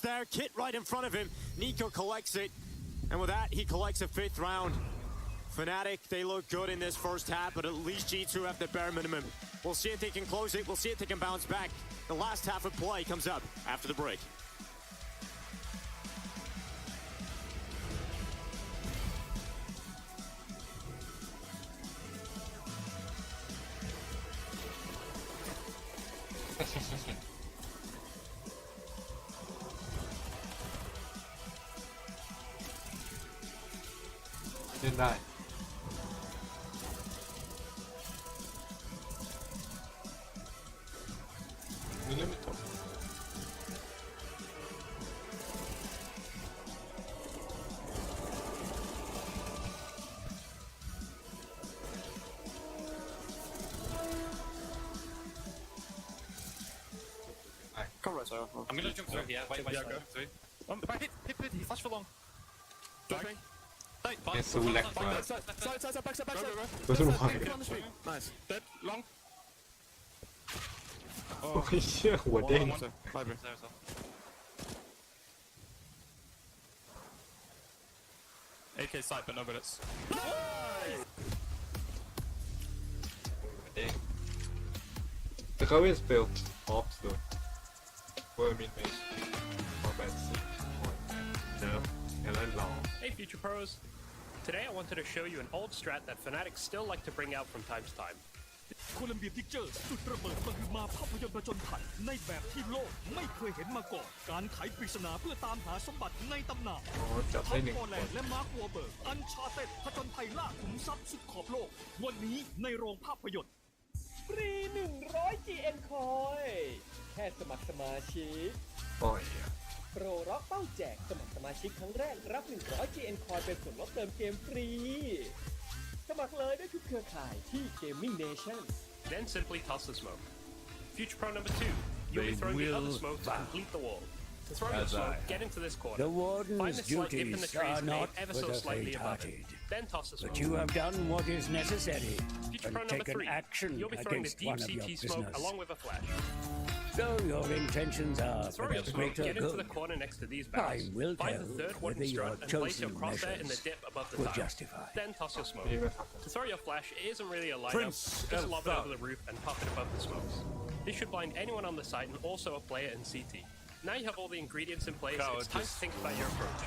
there. Kit right in front of him. Nico collects it. And with that, he collects a 5th round. Fnatic, they look good in this first half, but at least G2 have the bare minimum. We'll see if they can close it. We'll see if they can bounce back. The last half of play comes up after the break. Lên đây. Millimeter. Come right, sir. I'm gonna jump through here. Wait, Yeah, go. go. Through. Back, hit, he flashed for long. Drag me. Hey, Yeah, so lag Side, fire. side, back, Go. Go to the Get right. on the street. Nice. Dead, long. โอ้ยเชี่ยหัวเด้ง Sir, library. There, so. AK side, but no bullets. หัวเด้งแต่เขาเป็นสเปลออฟส์ด้วยเวอร์มินเมจพอแบนซีเนิร์ฟแล้วลอง Hey Future Pros! Today I wanted to show you an old strat that Fnatic still like to bring out from time to time. โคลัมเบียพิกเจอร์จุดระเบิดมหึมาภาพยนตร์ประจนภัยในแบบที่โลกไม่เคยเห็นมาก่อนการไขปริศนาเพื่อตามหาสมบัติในตำนาน อ๋อจับ ท็ ได้ อป 1 ฟอร์แล คน นด์และมาร์ควอร์เบิร์กอันชาร์เต็ดผจญภัยล่าขุมทรัพย์สุดขอบโลกวันนี้ในโรงภาพยนตร์ ฟรี100 GN คอยแค่สมัครสมาชิก ปล่อยอ่ะ โปรร็อกเป้าแจกสมัครสมาชิกครั้งแรกรับ100 GN คอยเป็นส่วนลดเติมเกมฟรี สมัครเลยได้ทุกเครือข่ายที่ Gaming Nation Then simply toss the smoke. Future Pro number 2, you'll be throwing the other smoke to complete the wall. To throw your smoke, get into this corner. The Find Warden's the slight dip in the duties trees are and not aim ever for so the slightly above it. faint-hearted. Then toss the smoke. But you have done what is necessary Future and Pro number taken 3, action you'll be throwing the against deep one of your CT smoke prisoners. along with a flash. So your intentions are Throw for your the smoke, greater get into the good. corner next to these Time barrels. will Find tell the third whether wooden your strut and place your chosen crosshair in the measures dip above the will tile. justify. Then toss your smoke. นี่ไม่ทัก To throw your flash, it isn't really a lineup. Prince Just lob it Eltharion. over the roof and pop it above the smokes. This should blind anyone on the site and also a player in CT. Now you have all the ingredients in place, it's time to think about your approach.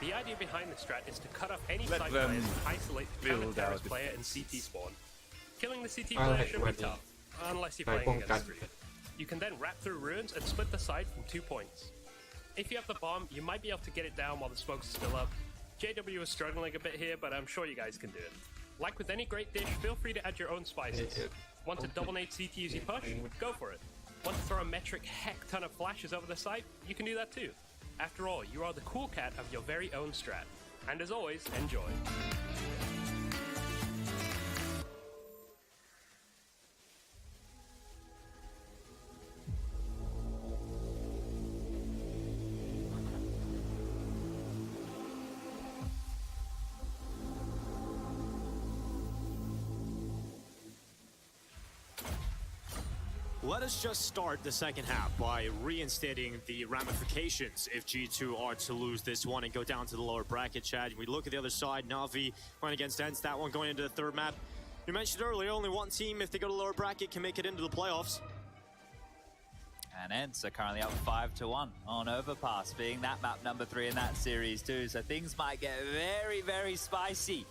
The idea behind this strat is to cut off any Let side them players and isolate the build counter-terrorist our player in CT spawn. Killing the CT I player like shouldn't be when tough, unless you're like playing against ป้องกัน three. You can then wrap through ruins and split the side from 2 points. If you have the bomb, you might be able to get it down while the smoke's still up. JW is struggling a bit here, but I'm sure you guys can do it. Like with any great dish, feel free to add your own spices. Want to double nade CT as you push? Go for it. Want to throw a metric heck ton of flashes over the site? You can do that too. After all, you are the cool cat of your very own strat. And as always, enjoy. Let us just start the second half by reinstating the ramifications if G2 are to lose this one and go down to the lower bracket, Chad. We look at the other side, Na'Vi going against Ents, that one going into the third map. You mentioned earlier, only one team, if they go to the lower bracket, can make it into the playoffs. And Ents are currently up 5-1 on Overpass, being that map number 3 in that series too. So things might get very, very spicy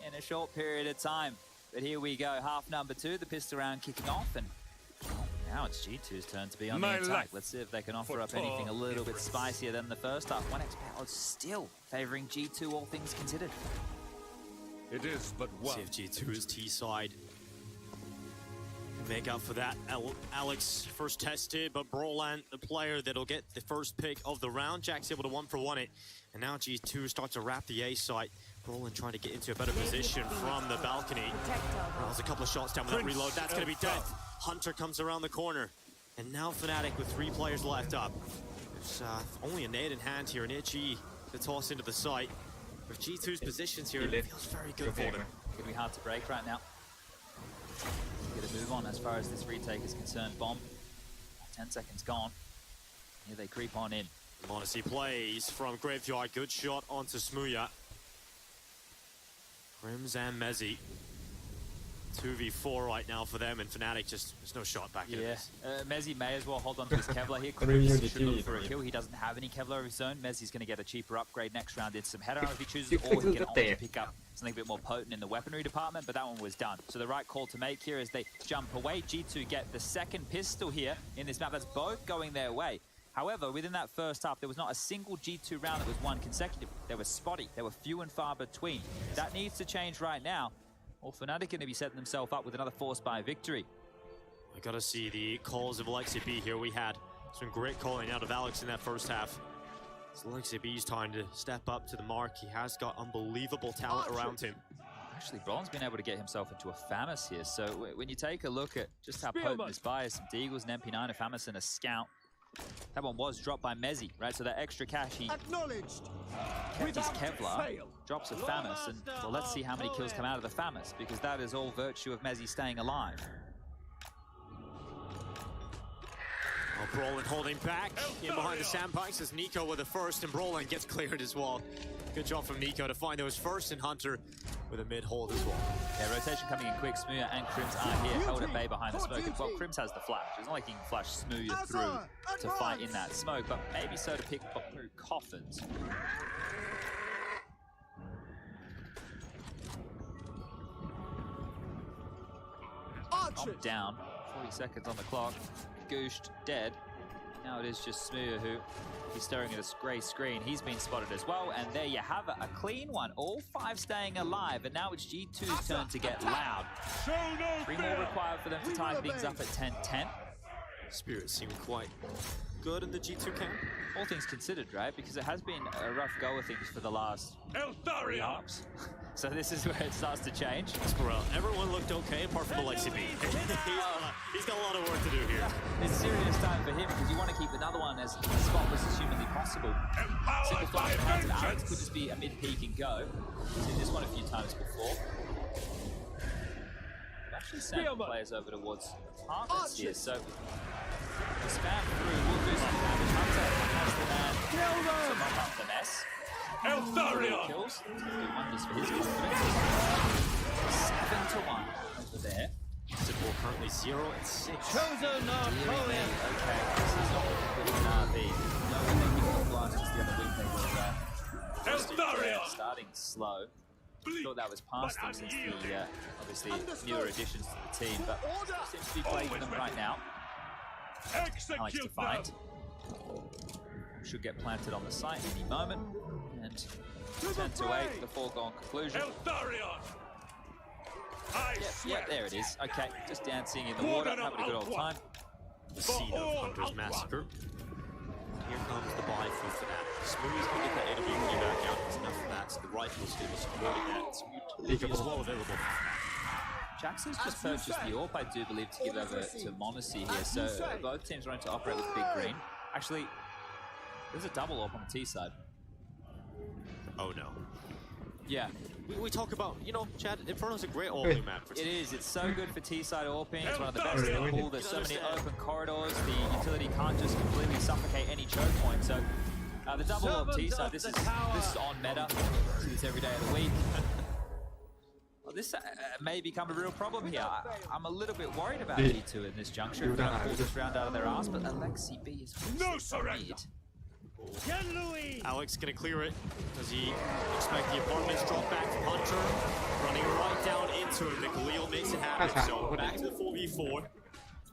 in a short period of time. But here we go, half number 2, the pistol round kicking off, and now it's G2's turn to be on the attack. Let's see if they can offer up anything a little bit spicier than the first half. 1x Power still favouring G2, all things considered. It is but one. See if G2 is T-side. Make up for that. Alex first tested, but Broland, the player that'll get the first pick of the round. Jack's able to 1-for-1 it. And now G2 starts to wrap the A site. Broland trying to get into a better position from the balcony. Oh, there's a couple of shots down with that reload. That's going to be dead. Hunter comes around the corner. And now Fnatic with 3 players left up. There's only a nade in hand here, an Itchy to toss into the site. With G2's positions here, it feels very good for them. Could be hard to break right now. Get a move on as far as this retake is concerned. Bomb, 10 seconds gone. Here they creep on in. Monacy plays from Graveyard. Good shot onto Smuya. Grims and Mezzi. 2v4 right now for them, and Fnatic just, there's no shot back in this. Mezzi may as well hold on to his Kevlar here. Really Grims good should look team, for a right? kill. He doesn't have any Kevlar of his own. Mezzi's going to get a cheaper upgrade next round into some header if he chooses, or he can also pick up something a bit more potent in the weaponry department, but that one was done. So the right call to make here is they jump away. G2 get the second pistol here in this map. That's both going their way. However, within that first half, there was not a single G2 round that was won consecutive. They were spotty. They were few and far between. That needs to change right now. Or Fnatic going to be setting themselves up with another forced by victory. I gotta see the calls of Alexi B here. We had some great calling out of Alex in that first half. It's Alexi B's time to step up to the mark. He has got unbelievable talent around him. Actually, Bron's been able to get himself into a FAMAS here. So when you take a look at just how potent this buy is, some Deagles, an MP9, a FAMAS, and a Scout. That one was dropped by Mezzi, right? So that extra cash, he kept his Kevlar, drops a FAMAS, and well, let's see how many kills come out of the FAMAS, because that is all virtue of Mezzi staying alive. Oh, Brolin holding back in behind the sandbags as Nico with the first, and Brolin gets cleared as well. Good job from Nico to find those first, and Hunter with a mid-hold as well. Yeah, rotation coming in quick. Smuya and Crims are here, held at bay behind the smoke. Well, Crims has the flash. It's not like he can flash Smuya through to fight in that smoke, but maybe so to pick up through coffins. Bomb down, 40 seconds on the clock. Gooshed, dead. Now it is just Smuya who is staring at a grey screen. He's been spotted as well, and there you have it, a clean one. All 5 staying alive, and now it's G2's turn to get loud. 3 more required for them to tie things up at 10-10. Spirits seem quite good in the G2 camp. All things considered, right? Because it has been a rough go of things for the last Eltharion! So this is where it starts to change. Squirrel, everyone looked okay apart from Alexi B. He's got a lot of work to do here. It's serious time for him because you want to keep another one as spotless as humanly possible. Single flash behind Alex could just be a mid-peak and go. We've seen this one a few times before. We've actually sent players over towards apartments here, so the spam through will do some damage. Hunter has the man to mop up the mess. Eltharion! Kills. Do wonders for his confidence. 7-1 over there. Simple currently 0-6. Okay, this is not good as an RB. No one thinking of blast just the other week they were Eltharion! starting slow. Thought that was past them since the obviously newer additions to the team, but seems to be playing them right now. Alex to find. Should get planted on the site any moment. And 10-8, the foregone conclusion. Yep, there it is. Okay, just dancing in the water, having a good old time. The scene of Hunter's massacre. Here comes the buy for that. Smooth's going to get that AWP back out. It's enough for that, so the rifle still is supporting that. Smooth is well available. Jackson's just purchased the AWP, I do believe, to give over to Monacy here. So both teams are going to operate with Big Green. Actually, there's a double AWP on the T side. Oh no. Yeah. We talk about, you know, Chad, Inferno's a great AWP map for It is. It's so good for T-side AWPing. It's one of the best in the pool. There's so many open corridors. The utility can't just completely suffocate any choke point. So the double AWP T-side, this is on meta. See this every day of the week. Well, this may become a real problem here. I'm a little bit worried about G2 in this juncture. If they're going to pull this round out of their arse, but Alexi B is no surrender. Alex gonna clear it. Does he expect the apartments drop back from Hunter? Running right down into him. The Khalil makes it happen. So back to the 4v4.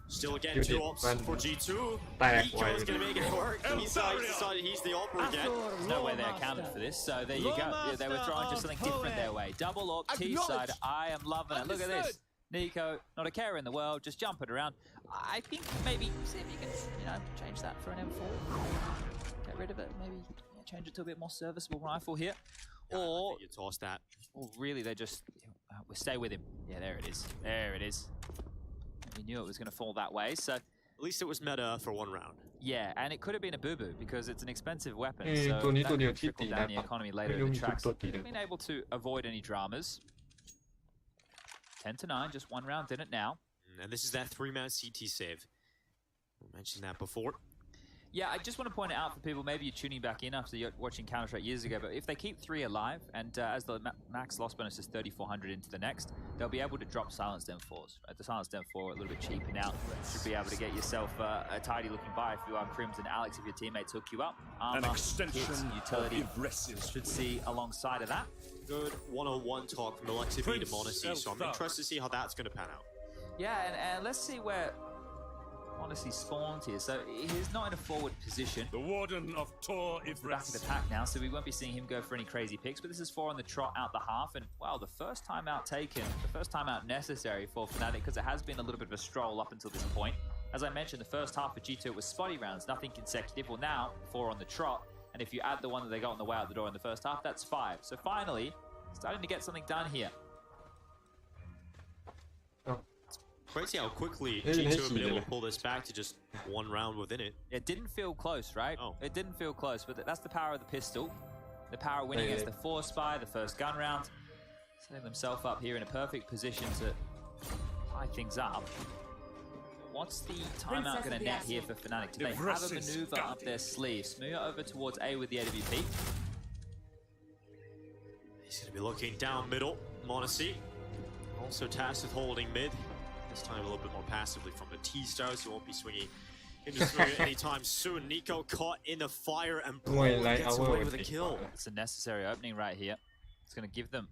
Still again 2 ops for G2. Nico's gonna make it work. He's decided he's the opera again. There's no way they accounted for this, so there you go. Yeah, they were throwing just something different their way. Double AWP T-side. I am loving it. Look at this. Nico, not a care in the world, just jumping around. I think maybe see if you can, change that for an M4. Get rid of it, maybe change it to a bit more serviceable rifle here. Or you toss that. Or really they just stay with him. Yeah, there it is. There it is. We knew it was going to fall that way, so... At least it was meta for 1 round. Yeah, and it could have been a boo-boo because it's an expensive weapon, so that could trickle down the economy later in the tracks. They've been able to avoid any dramas. 10-9, just 1 round in it now. And this is that 3-man CT save. We mentioned that before. Yeah, I just want to point it out for people, maybe you're tuning back in after you're watching Counter-Strike years ago, but if they keep 3 alive, and as the max loss bonus is 3,400 into the next, they'll be able to drop Silenced M4s. Right? The Silenced M4 are a little bit cheaper now. Should be able to get yourself a tidy looking buy if you are Crims and Alex, if your teammates hook you up. An extension hits, utility of should see alongside of that. Good one-on-one talk from Alexi B to Monacy, so I'm interested to see how that's going to pan out. Yeah, and let's see where Monacy spawns here. So he's not in a forward position. the Warden of Tor Back of the pack now, so we won't be seeing him go for any crazy picks, but this is 4 on the trot out the half, and wow, the first time out taken, the first time out necessary for Fnatic, because it has been a little bit of a stroll up until this point. As I mentioned, the first half of G2 was spotty rounds, nothing consecutive. Well, now 4 on the trot, and if you add the one that they got on the way out the door in the first half, that's 5. So finally, starting to get something done here. Crazy how quickly G2 have been able to pull this back to just 1 round within it. It didn't feel close, right? Oh. It didn't feel close, but that's the power of the pistol. The power of winning against the 4 spy, the first gun round. Setting themselves up here in a perfect position to tie things up. What's the timeout going to net here for Fnatic? Do they have a maneuver up their sleeve? Smooth over towards A with the AWP. He's going to be looking down middle. Monacy also tasked with holding mid. This time a little bit more passively from the T-Stars. He won't be swinging into Smooth anytime soon. Nico caught in the fire and gets away with a kill. It's a necessary opening right here. It's going to give them,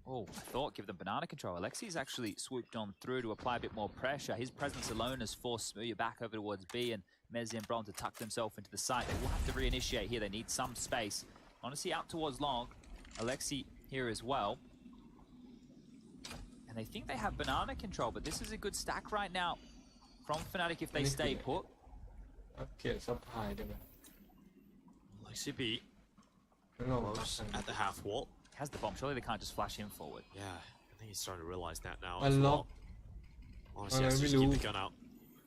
give them banana control. Alexi's actually swooped on through to apply a bit more pressure. His presence alone has forced Smooth back over towards B, and Mezzi and Bron to tuck themselves into the site. They will have to reinitiate here. They need some space. Honestly, out towards long. Alexi here as well. And they think they have banana control, but this is a good stack right now from Fnatic if they stay put. Okay, supply. Alexi B close at the half wall. Has the bomb. Surely they can't just flash him forward. Yeah, I think he's starting to realize that now. Unlock. Honestly, has to just keep the gun out.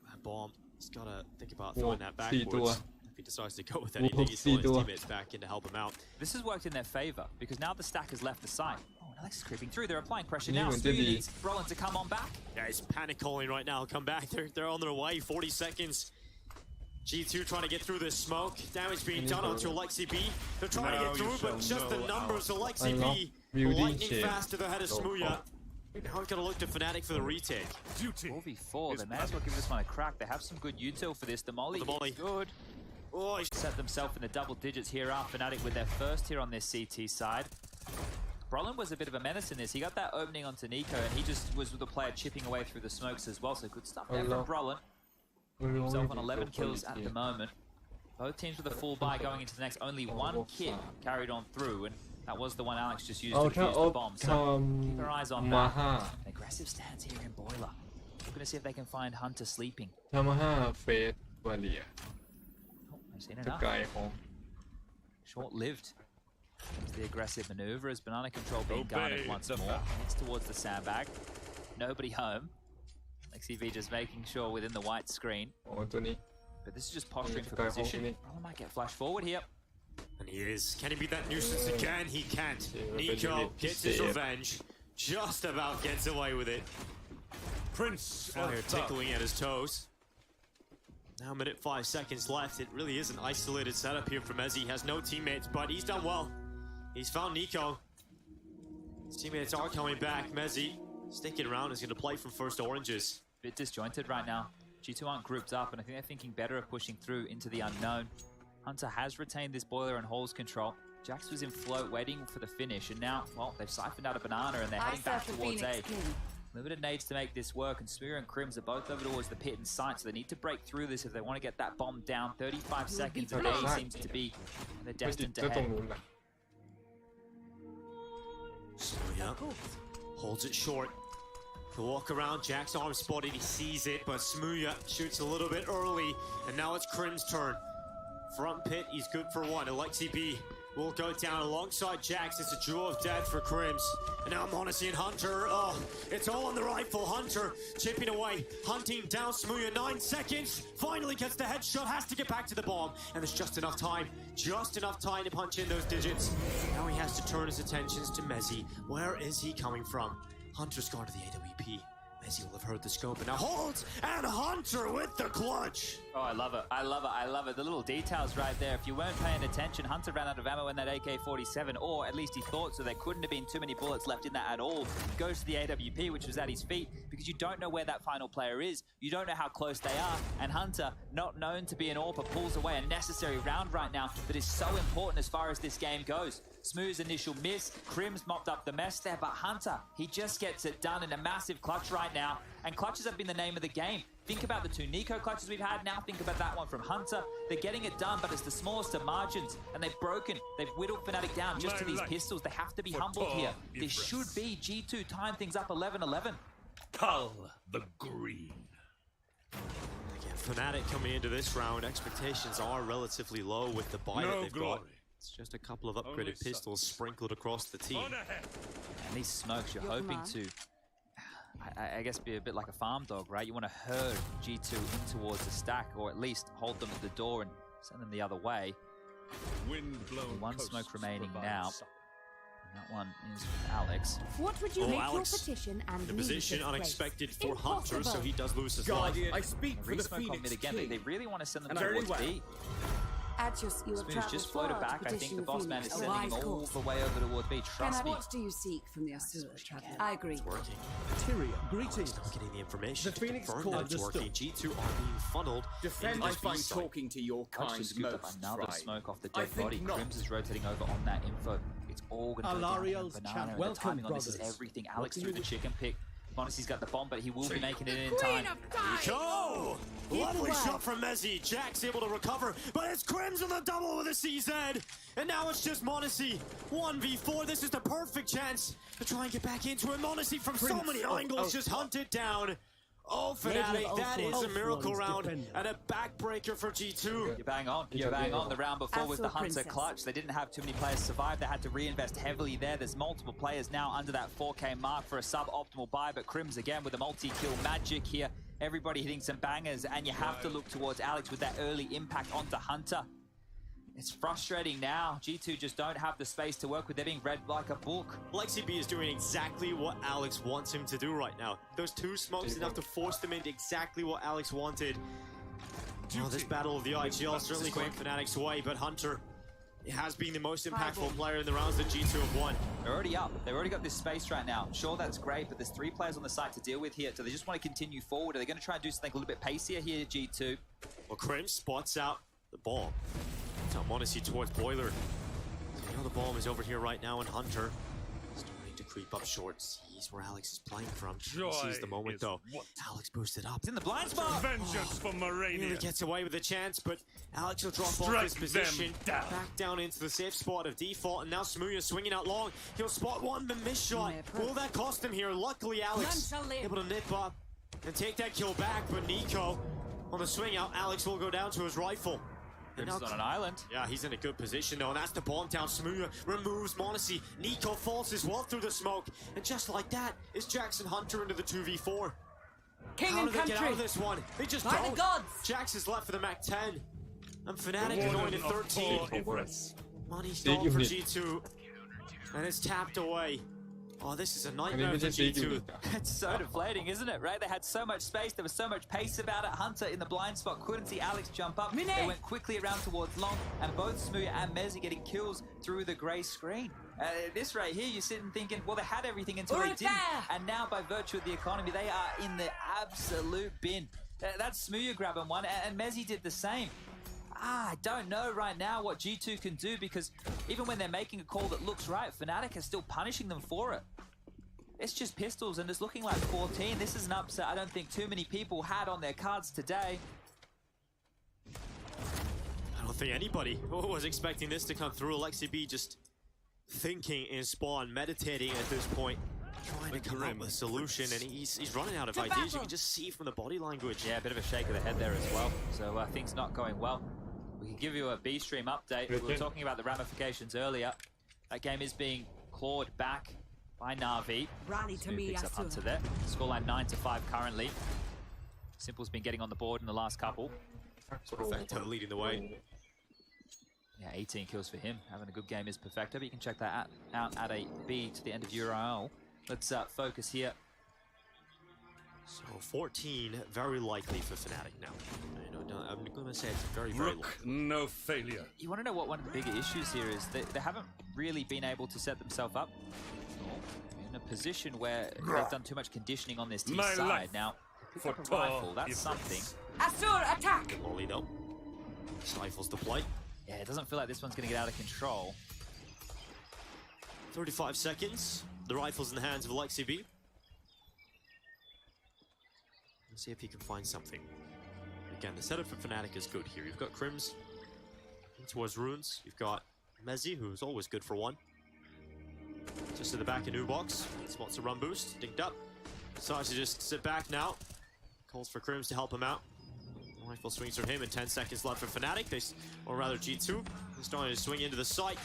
That bomb, he's got to think about throwing that backwards. If he decides to go with anything, he's throwing his teammates back in to help him out. This has worked in their favor, because now the stack has left the site. Oh, Alex is creeping through. They're applying pressure now. Smooth needs Brolin to come on back. Yeah, he's panic calling right now. Come back. They're on their way. 40 seconds. G2 trying to get through this smoke. Damage being done onto Alexi B. They're trying to get through, but just the numbers. Alexi B lightning fast to the head of Smooya. Now we've got to look to Fnatic for the retake. 4v4. They may as well give this one a crack. They have some good util for this. The molly is good. Oh, he's set themselves in the double digits here are Fnatic with their first here on this CT side. Brolin was a bit of a menace in this. He got that opening onto Nico, and he just was with the player chipping away through the smokes as well. So good stuff there from Brolin. Himself on 11 kills at the moment. Both teams with a full buy going into the next. Only one kid carried on through, and that was the one Alex just used to defuse the bomb. So keep our eyes on that. An aggressive stance here in Boiler. Looking to see if they can find Hunter sleeping. Yamaha Fate Valia. I've seen enough. Short-lived. The aggressive maneuver as banana control being guarded once more. Heads towards the sandbag. Nobody home. XEV just making sure within the white screen. But this is just posturing for position. Brolin might get flash forward here. And he is. Can he beat that nuisance again? He can't. Nico gets his revenge. Just about gets away with it. Prince Fire tickling at his toes. Now 1:05 seconds left. It really is an isolated setup here for Mezzi. He has no teammates, but he's done well. He's found Nico. His teammates are coming back. Mezzi sticking around, is going to play from first oranges. Bit disjointed right now. G2 aren't grouped up, and I think they're thinking better of pushing through into the unknown. Hunter has retained this boiler and holes control. Jax was in float waiting for the finish, and now, well, they've siphoned out a banana and they're heading back towards A. Limited nades to make this work, and Smear and Crims are both over towards the pit and sight, so they need to break through this if they want to get that bomb down. 35 seconds, and A seems to be they're destined to head. Smooya holds it short. The walk around, Jack's arm spotted, he sees it, but Smooya shoots a little bit early, and now it's Crim's turn. Front pit, he's good for one. Alexi B will go down alongside Jax. It's a duel of death for Crims. And now Monacy and Hunter. Oh, it's all on the rifle. Hunter chipping away, hunting down Smooya. 9 seconds. Finally gets the headshot. Has to get back to the bomb. And there's just enough time to punch in those digits. Now he has to turn his attentions to Mezzi. Where is he coming from? Hunter's gone to the AWP. Mezzi will have heard the scope and now holds. And Hunter with the clutch. Oh, I love it. I love it. I love it. The little details right there. If you weren't paying attention, Hunter ran out of ammo in that AK-47, or at least he thought so. There couldn't have been too many bullets left in that at all. Goes to the AWP, which was at his feet, because you don't know where that final player is. You don't know how close they are. And Hunter, not known to be an AWP, pulls away a necessary round right now that is so important as far as this game goes. Smooth's initial miss. Crim's mopped up the mess there, but Hunter, he just gets it done in a massive clutch right now. And clutches have been the name of the game. Think about the two Nico clutches we've had. Now think about that one from Hunter. They're getting it done, but it's the smallest of margins. And they've whittled Fnatic down just to these pistols. They have to be humbled here. This should be G2 tying things up 11-11. Cull the green. Again, Fnatic coming into this round, expectations are relatively low with the buy that they've got. It's just a couple of upgraded pistols sprinkled across the team. And these smokes, you're hoping to, I guess, be a bit like a farm dog, right? You want to herd G2 in towards the stack, or at least hold them at the door and send them the other way. One smoke remaining now. And that one is with Alex. What would you make Alex, your petition and the position unexpected for Hunter, so he does lose his life. I speak for the Smoke on mid again. They really want to send them towards B. Smooth just floated back. I think the boss man is sending him all the way over towards B. Trust me. What do you seek from the Asura traveler? I agree. It's working. Tyrion, greetings. Not getting the information The to Phoenix confirm Core that it's working. G2 are being funneled. Defend. I find talking to your kind Just scooped up most another right. smoke off the dead body. Crims is rotating over on that info. It's all going to go down Alariel's Banana. chat. And Welcome, the timing on this is brothers. everything. Alex threw the chicken pick. Monacy's got the bomb, but he will be making it in time. Go! Lovely shot from Mezzy. Jack's able to recover, but it's Crims on the double with a CZ. And now it's just Monacy. 1v4. This is the perfect chance to try and get back into it. Monacy from so many angles just hunted down. Oh, Fnatic, that is a miracle round and a backbreaker for G2. You're bang on. You're bang on. The round before was the Hunter clutch. They didn't have too many players survive. They had to reinvest heavily there. There's multiple players now under that 4K mark for a suboptimal buy, but Crims again with a multi-kill magic here. Everybody hitting some bangers, and you have to look towards Alex with that early impact onto Hunter. It's frustrating now. G2 just don't have the space to work with. They're being read like a book. Lexi B is doing exactly what Alex wants him to do right now. Those two smokes enough to force them into exactly what Alex wanted. Oh, this battle of the IGL certainly going Fnatic's way, but Hunter has been the most impactful player in the rounds that G2 have won. They're already up. They've already got this space right now. Sure, that's great, but there's 3 players on the site to deal with here. Do they just want to continue forward? Are they going to try and do something a little bit pacier here, G2? Well, Krim spots out the bomb. Now Monacy towards Boiler. So, you know the bomb is over here right now, and Hunter starting to creep up short. Sees where Alex is playing from. Sees the moment though. Alex boosted up. It's in the blind spot. Vengeance for Morania. Really gets away with a chance, but Alex will drop off his position. Back down into the safe spot of default, and now Smooya swinging out long. He'll spot one, the miss shot. Will that cost him here? Luckily, Alex able to nip up and take that kill back, but Nico on the swing out. Alex will go down to his rifle. He's on an island. Yeah, he's in a good position though, and that's the bomb down. Smooya removes Monacy. Nico falls as well through the smoke, and just like that is Jackson Hunter into the 2v4. How do they get out of this one? They just don't. Jax is left for the Mac 10, and Fnatic are going to 13. Money stalled for G2, and it's tapped away. Oh, this is a nightmare for G2. It's so deflating, isn't it, right? They had so much space, there was so much pace about it. Hunter in the blind spot couldn't see Alex jump up. They went quickly around towards long, and both Smooya and Mezzy getting kills through the grey screen. This right here, you're sitting thinking, well, they had everything until they didn't. And now, by virtue of the economy, they are in the absolute bin. That's Smooya grabbing one, and Mezzy did the same. I don't know right now what G2 can do, because even when they're making a call that looks right, Fnatic is still punishing them for it. It's just pistols, and it's looking like 14. This is an upset I don't think too many people had on their cards today. I don't think anybody was expecting this to come through. Alexi B just thinking in spawn, meditating at this point, trying to come up with a solution, and he's running out of ideas. You can just see from the body language. Yeah, a bit of a shake of the head there as well. So things not going well. We can give you a B stream update. We were talking about the ramifications earlier. That game is being clawed back by Na'Vi. Rally to me, picks up Hunter there. Scoreline 9-5 currently. Simple's been getting on the board in the last couple. Perfecto leading the way. Yeah, 18 kills for him. Having a good game is Perfecto, but you can check that out at a B to the end of URL. Let's focus here. So 14, very likely for Fnatic now. You know, I'm gonna say it's very, very Rook, no failure. You want to know what one of the bigger issues here is? They haven't really been able to set themselves up in a position where they've done too much conditioning on this T My side. life Now, for a tall rifle, that's difference. something. Asur, attack! Lolly though. Stifles the play. Yeah, it doesn't feel like this one's going to get out of control. 35 seconds. The rifle's in the hands of Alexi B. Let's see if he can find something. Again, the setup for Fnatic is good here. You've got Crims towards Runes. You've got Mezzi, who's always good for one. Just to the back of new box. Spots a run boost. Dinked up. Decides to just sit back now. Calls for Crims to help him out. Rifle swings for him, and 10 seconds left for Fnatic. Or rather G2. They're starting to swing into the site.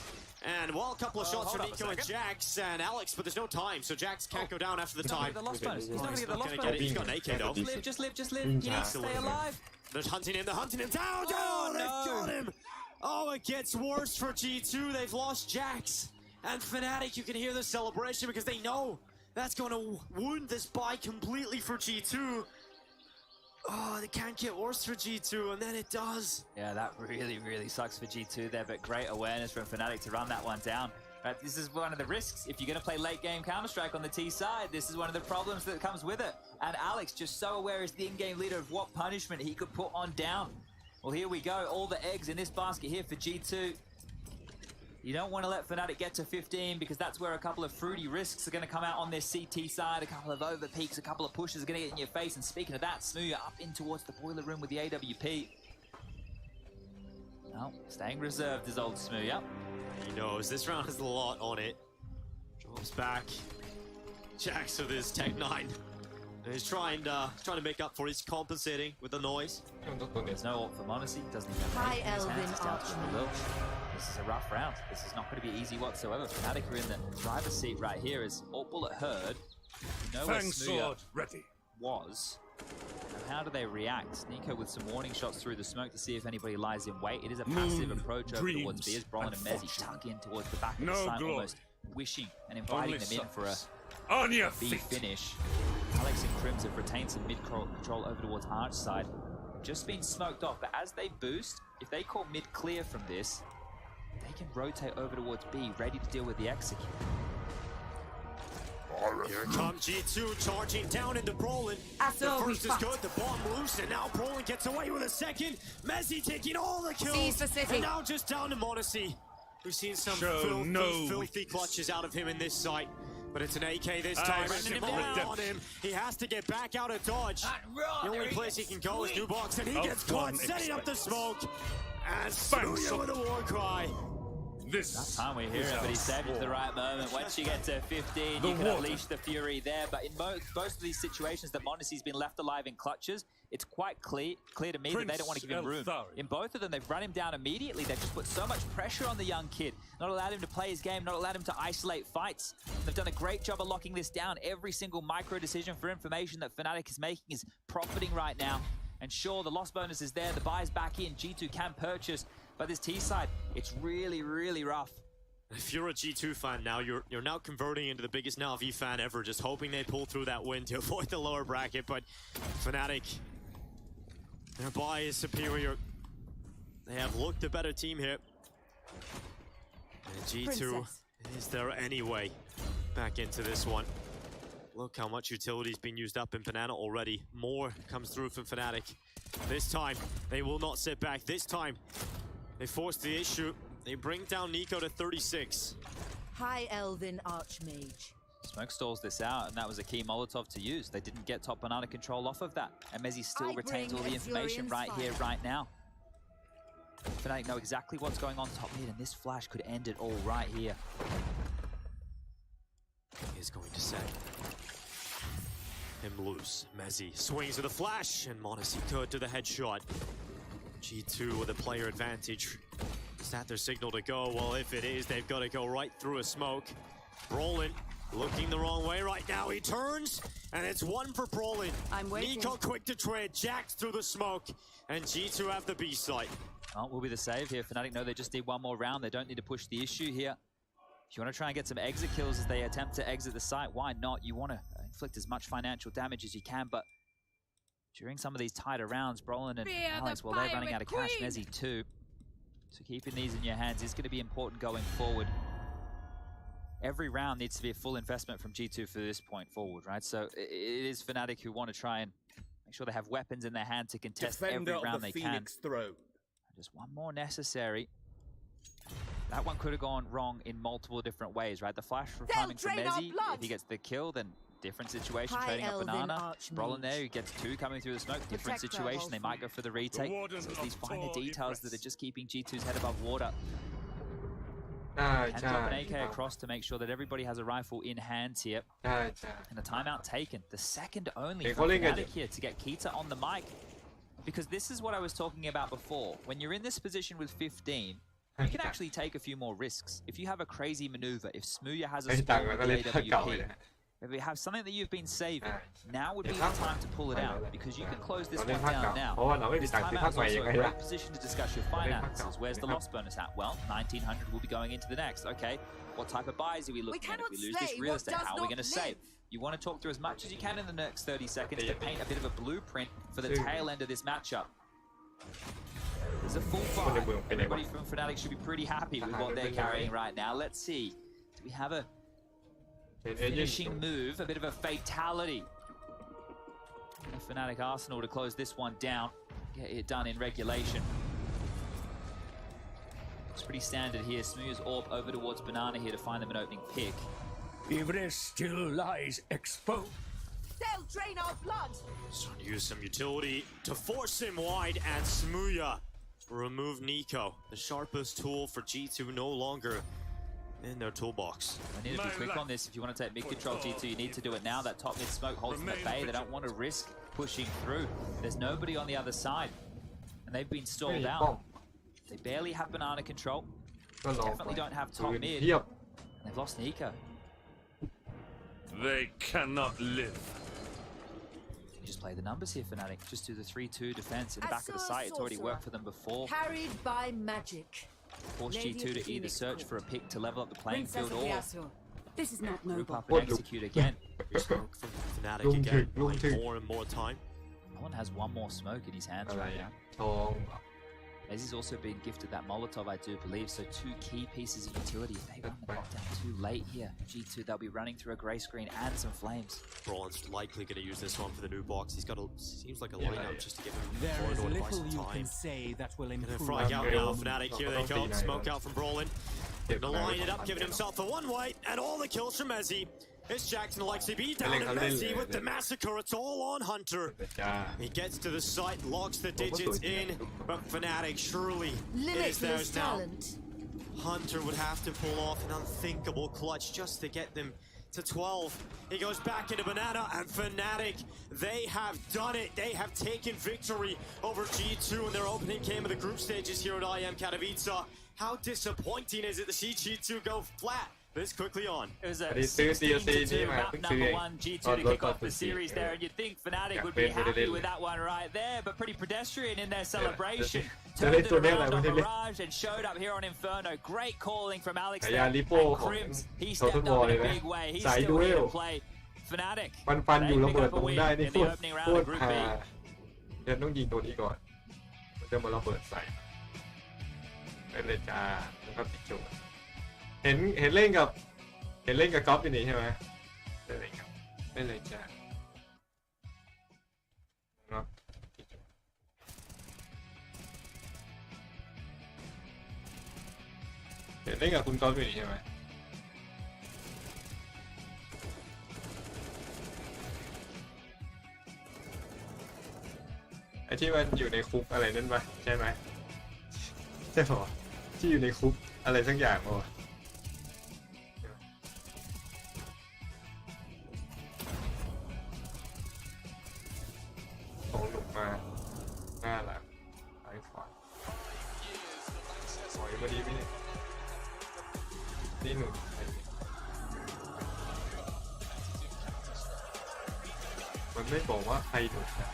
And well, a couple of shots for Nico and Jax and Alex, but there's no time, so Jax can't go down after the time. He's not going to get the lost He's not bonus. gonna get it. He's got an AK though. Just live. You need to stay alive. They're hunting him down! Oh, they've got him! Oh, it gets worse for G2. They've lost Jax. And Fnatic, you can hear the celebration because they know that's going to wound this buy completely for G2. Oh, they can't get worse for G2, and then it does. Yeah, that really, really sucks for G2 there, but great awareness from Fnatic to run that one down. But this is one of the risks. If you're going to play late game Counter-Strike on the T side, this is one of the problems that comes with it. And Alex just so aware as the in-game leader of what punishment he could put on down. Well, here we go. All the eggs in this basket here for G2. You don't want to let Fnatic get to 15 because that's where a couple of fruity risks are going to come out on their CT side. A couple of over peaks, a couple of pushes are going to get in your face. And speaking of that, Smooth up in towards the boiler room with the AWP. No, staying reserved is old Smooth. Yep. He knows this round has a lot on it. Drops back. Jax with his Tech 9. And he's trying to make up for it. He's compensating with the noise. There's no ult for Monacy. Doesn't even have Hi, anything in his hands. Elvin He's down to Archman. the Lil. This is a rough round. This is not going to be easy whatsoever. Fnatic are in the driver's seat right here as all bullet heard. You know where Fang Smooth sword ready. was. And how do they react? Nico with some warning shots through the smoke to see if anybody lies in wait. It is a passive approach over towards B as Brolin and Mezzi tuck in towards the back of the site, almost wishing and inviting them in for a On your B feet. finish. Alex and Crims have retained some mid control over towards Arch side. Just been smoked off, but as they boost, if they call mid clear from this, they can rotate over towards B, ready to deal with the execute. Here comes G2 charging down into Brolin. The Asur, we first is fight. good, the bomb loose, and now Brolin gets away with a second. Mezzi taking all the kills. Seize the city. And now just down to Monacy. We've seen some Show no filthy weakness. clutches out of him in this site. But it's an AK this time, and symbol more redemption. on him. He has to get back out of dodge. The only place he can go is new box, and he gets caught one setting up the expects. smoke. And Fang Smooya with a war cry. This Time we hear is it, but he our saved it at the war. right moment. Once you get to 15, The you can water. unleash the fury there. But in both of these situations that Monacy's been left alive in clutches, it's quite clear to me that they don't want to give him room. Eltharion. In both of them, they've run him down immediately. They've just put so much pressure on the young kid, not allowed him to play his game, not allowed him to isolate fights. They've done a great job of locking this down. Every single micro decision for information that Fnatic is making is profiting right now. And sure, the loss bonus is there, the buy's back in, G2 can purchase, but this T side, it's really, really rough. If you're a G2 fan now, you're now converting into the biggest Na'Vi fan ever, just hoping they pull through that win to avoid the lower bracket. But Fnatic, their buy is superior. They have looked a better team here. And G2 Princess. is there anyway back into this one. Look how much utility's been used up in Banana already. More comes through from Fnatic. This time, they will not sit back. This time, they force the issue. They bring down Nico to 36. Hi, Elvin Archmage. Smoke stalls this out, and that was a key Molotov to use. They didn't get top banana control off of that. And Mezzi still I retains bring all the information Eltharion right here, fire. right now. Fnatic know exactly what's going on top mid, and this flash could end it all right here. He is going to set him loose. Mezzi swings with a flash, and Monacy could to the headshot. G2 with a player advantage. Is that their signal to go? Well, if it is, they've got to go right through a smoke. Brolin looking the wrong way right now. He turns, and it's one for Brolin. I'm waiting. Nico quick to trade, Jax through the smoke, and G2 have the B site. Well, will be the save here. Fnatic know they just need one more round. They don't need to push the issue here. If you want to try and get some exit kills as they attempt to exit the site, why not? You want to inflict as much financial damage as you can, but during some of these tighter rounds, Brolin and Fear Alex, the well, they're running out of Pirate cash. Queen. Nezzy too. So keeping these in your hands is going to be important going forward. Every round needs to be a full investment from G2 for this point forward, right? So it is Fnatic who want to try and make sure they have weapons in their hand to contest Defender every round of the they can. Phoenix Throne. Just one more necessary. That one could have gone wrong in multiple different ways, right? The flash from timing from Mezzy, if he gets the kill, then different situation, Hi, trading up Elven banana. Archmage. Brolin there, who gets two coming through the smoke, different Protect situation. our They might go for the retake. Warden So it's of these finer Tor details that Impress. are just keeping G2's head above water. ใช่ And ใช่ drop an AK across to make sure that everybody has a rifle in hand here. ใช่ใช่ And a timeout taken. The second only Hey, for calling it. Fnatic here to get Kita on the mic. Because this is what I was talking about before. When you're in this position with 15, you can actually take a few more risks. If you have a crazy maneuver, if Smooya has a ไอ้ตัง spawn ค์มัน with ก็ the เล่นเก่าเลย AWP, นะ if you have something that you've been saving, Ah. now would be Yeah. the time to pull it Yeah. out. Because you can close thisเรา one เล่นภาค down เก่า now. เพราะว่าเราไม่มี This ตังค์ซื้อ timeout ภาค is ใหม่ also ยัง a ไงล่ะ great position to discuss your finances. Where's the loss bonus at? Well, 1900 will be going into the next. Okay, what type of buys are we looking at? If we lose this slay real what estate, does how are we not going to save? You want to talk through as much as you can in the next 30 seconds to paint a bit of a blueprint for the tail end of this matchup. There's a full fight. Everybody from Fnatic should be pretty happy with what they're carrying right now. Let's see. Do we have a เป็นเอเจนต์ finishing move? A bit of a fatality. The Fnatic Arsenal to close this one down. Get it done in regulation. It's pretty standard here. Smooth's orb over towards Banana here to find them an opening pick. Ibris still lies exposed. They'll drain our blood. Just trying to use some utility to force him wide, and Smooya remove Nico. The sharpest tool for G2 no longer in their toolbox. I need to be quick on this. If you want to take mid control G2, you need to do it now. That top mid smoke holds them at bay. They don't want to risk pushing through. There's nobody on the other side. And they've been ไม่ stalled มีป้อม out. They barely have banana control. ก็ลองไป Definitely don't have ปื top น mid. เทียบ And they've lost Nico. They cannot live. You just play the numbers here, Fnatic. Just do the 3-2 defense in the I back of the saw a site. It's already sorcerer. worked for them before. Carried by magic. Force Lady G2 of to the either Phoenix search Court. for a pick to level up the playing Princess field of the or Azure. This is not group noble. up and execute again. Free smoke from Fnatic Lung again, Tik, Lung buying Tik. more and more time. No one has one more smoke in his hands อะไร right อะ now. ทองเหรอ Mezzy's also been gifted that Molotov, I do believe, so two key pieces of utility. If they run the clock down too late here, G2, they'll be running through a grey screen and some flames. Brolin's likely going to use this one for the new box. He's got a seems like a Yeah, lineup yeah. just to give him There is corridor to buy little some you time. can say that will Gonna improve. frag out now, Okay. Fnatic. Here they Okay. come. Smoke out from Brolin. เก็บ Gonna มา line it up, giving himself a one-way, and all the kills from Mezzy. It's Jackson Alexi B down Elling, to Elling, Mezzy with the Elling. massacre. It's all on Hunter. จ้า He gets to the site, locks the digits in, but Fnatic surely is Limitless theirs now. talent. Hunter would have to pull off an unthinkable clutch just to get them to 12. He goes back into Banana, and Fnatic, they have done it. They have taken victory over G2 in their opening game of the group stages here at IM Katowice. How disappointing is it to see G2 go flat this quickly on? It was a อันนี้ซื้อ DLC นี่ 16-2 มา map เพิ่งซื้อ number เอง one, G2 ตอน to รถ kick ก่อน off สุ the ด series there, and you'd think Fnatic would เป็ be นไม่ได้เล่ happy น with that one right there, but pretty pedestrian in their celebration. Yeah. Turned it They don't around on have that. Mirage and showed up here on Inferno. Great calling from Alex ฉา there. ยาลิโป้ And ของ Crims, he โท stepped ทบอล up เล in ย a นะ big way. He's สาย still ดูเอ here ล to play. Fnatic, ปันอยู่ they ระ pick เบิด up ต a รง win ได้นี่ in โค the ตร opening โค round ต of ร Group ฮา B. เดี๋ยวต้องยิงตัวนี้ก่อนมันจะมาระเบิดใส่ได้เลยจ้าแล้วก็ติดโจทย์เห็นเล่นกับก๊อฟอยู่นี่ใช่ไหมได้เลยครับได้เลยจ้าเนาะติดโจทย์เห็นเล่นกับคุณก๊อฟอยู่นี่ใช่ไหมไอ้ที่มันอยู่ในคุกอะไรนั่นปะใช่ไหมใช่ปะที่อยู่ในคุกอะไรสักอย่างปะของหลุมมาหน้าหลังซ้ายขวาหอยมาดีไหมเนี่ยนี่หนุ่มมันไม่บอกว่าใครหนุ่มนะ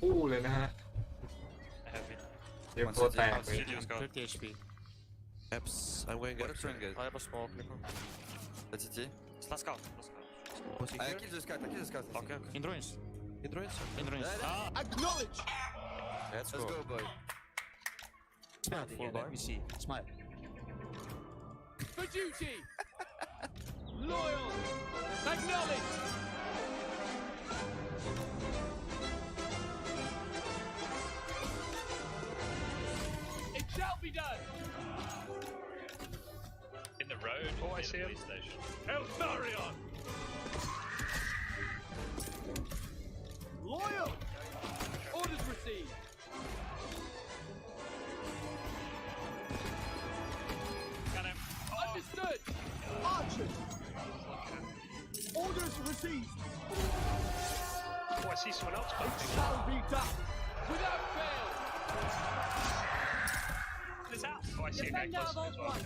คู่เลยนะฮะ I have it. เตรียมตัวแตกเลย Let's go. 30 HP. Eps, I'm going What up. a train good. I have a smoke. That's it. Let's go. Let's go. I kill this guy. Okay, okay. In ruins. In ruins. In ruins. Acknowledge! Let's go, boy. Smile. Full bar. Let me see. Smile. For duty! Loyal! Acknowledge! It shall be done! In the road. Oh, I see him. Station. Eltharion! Loyal! Orders received! Got him. Understood! Archers! Orders received! Oh, I see someone else It bumping. shall be done! Without fail! This house. Oh, I see a guy close to me as well.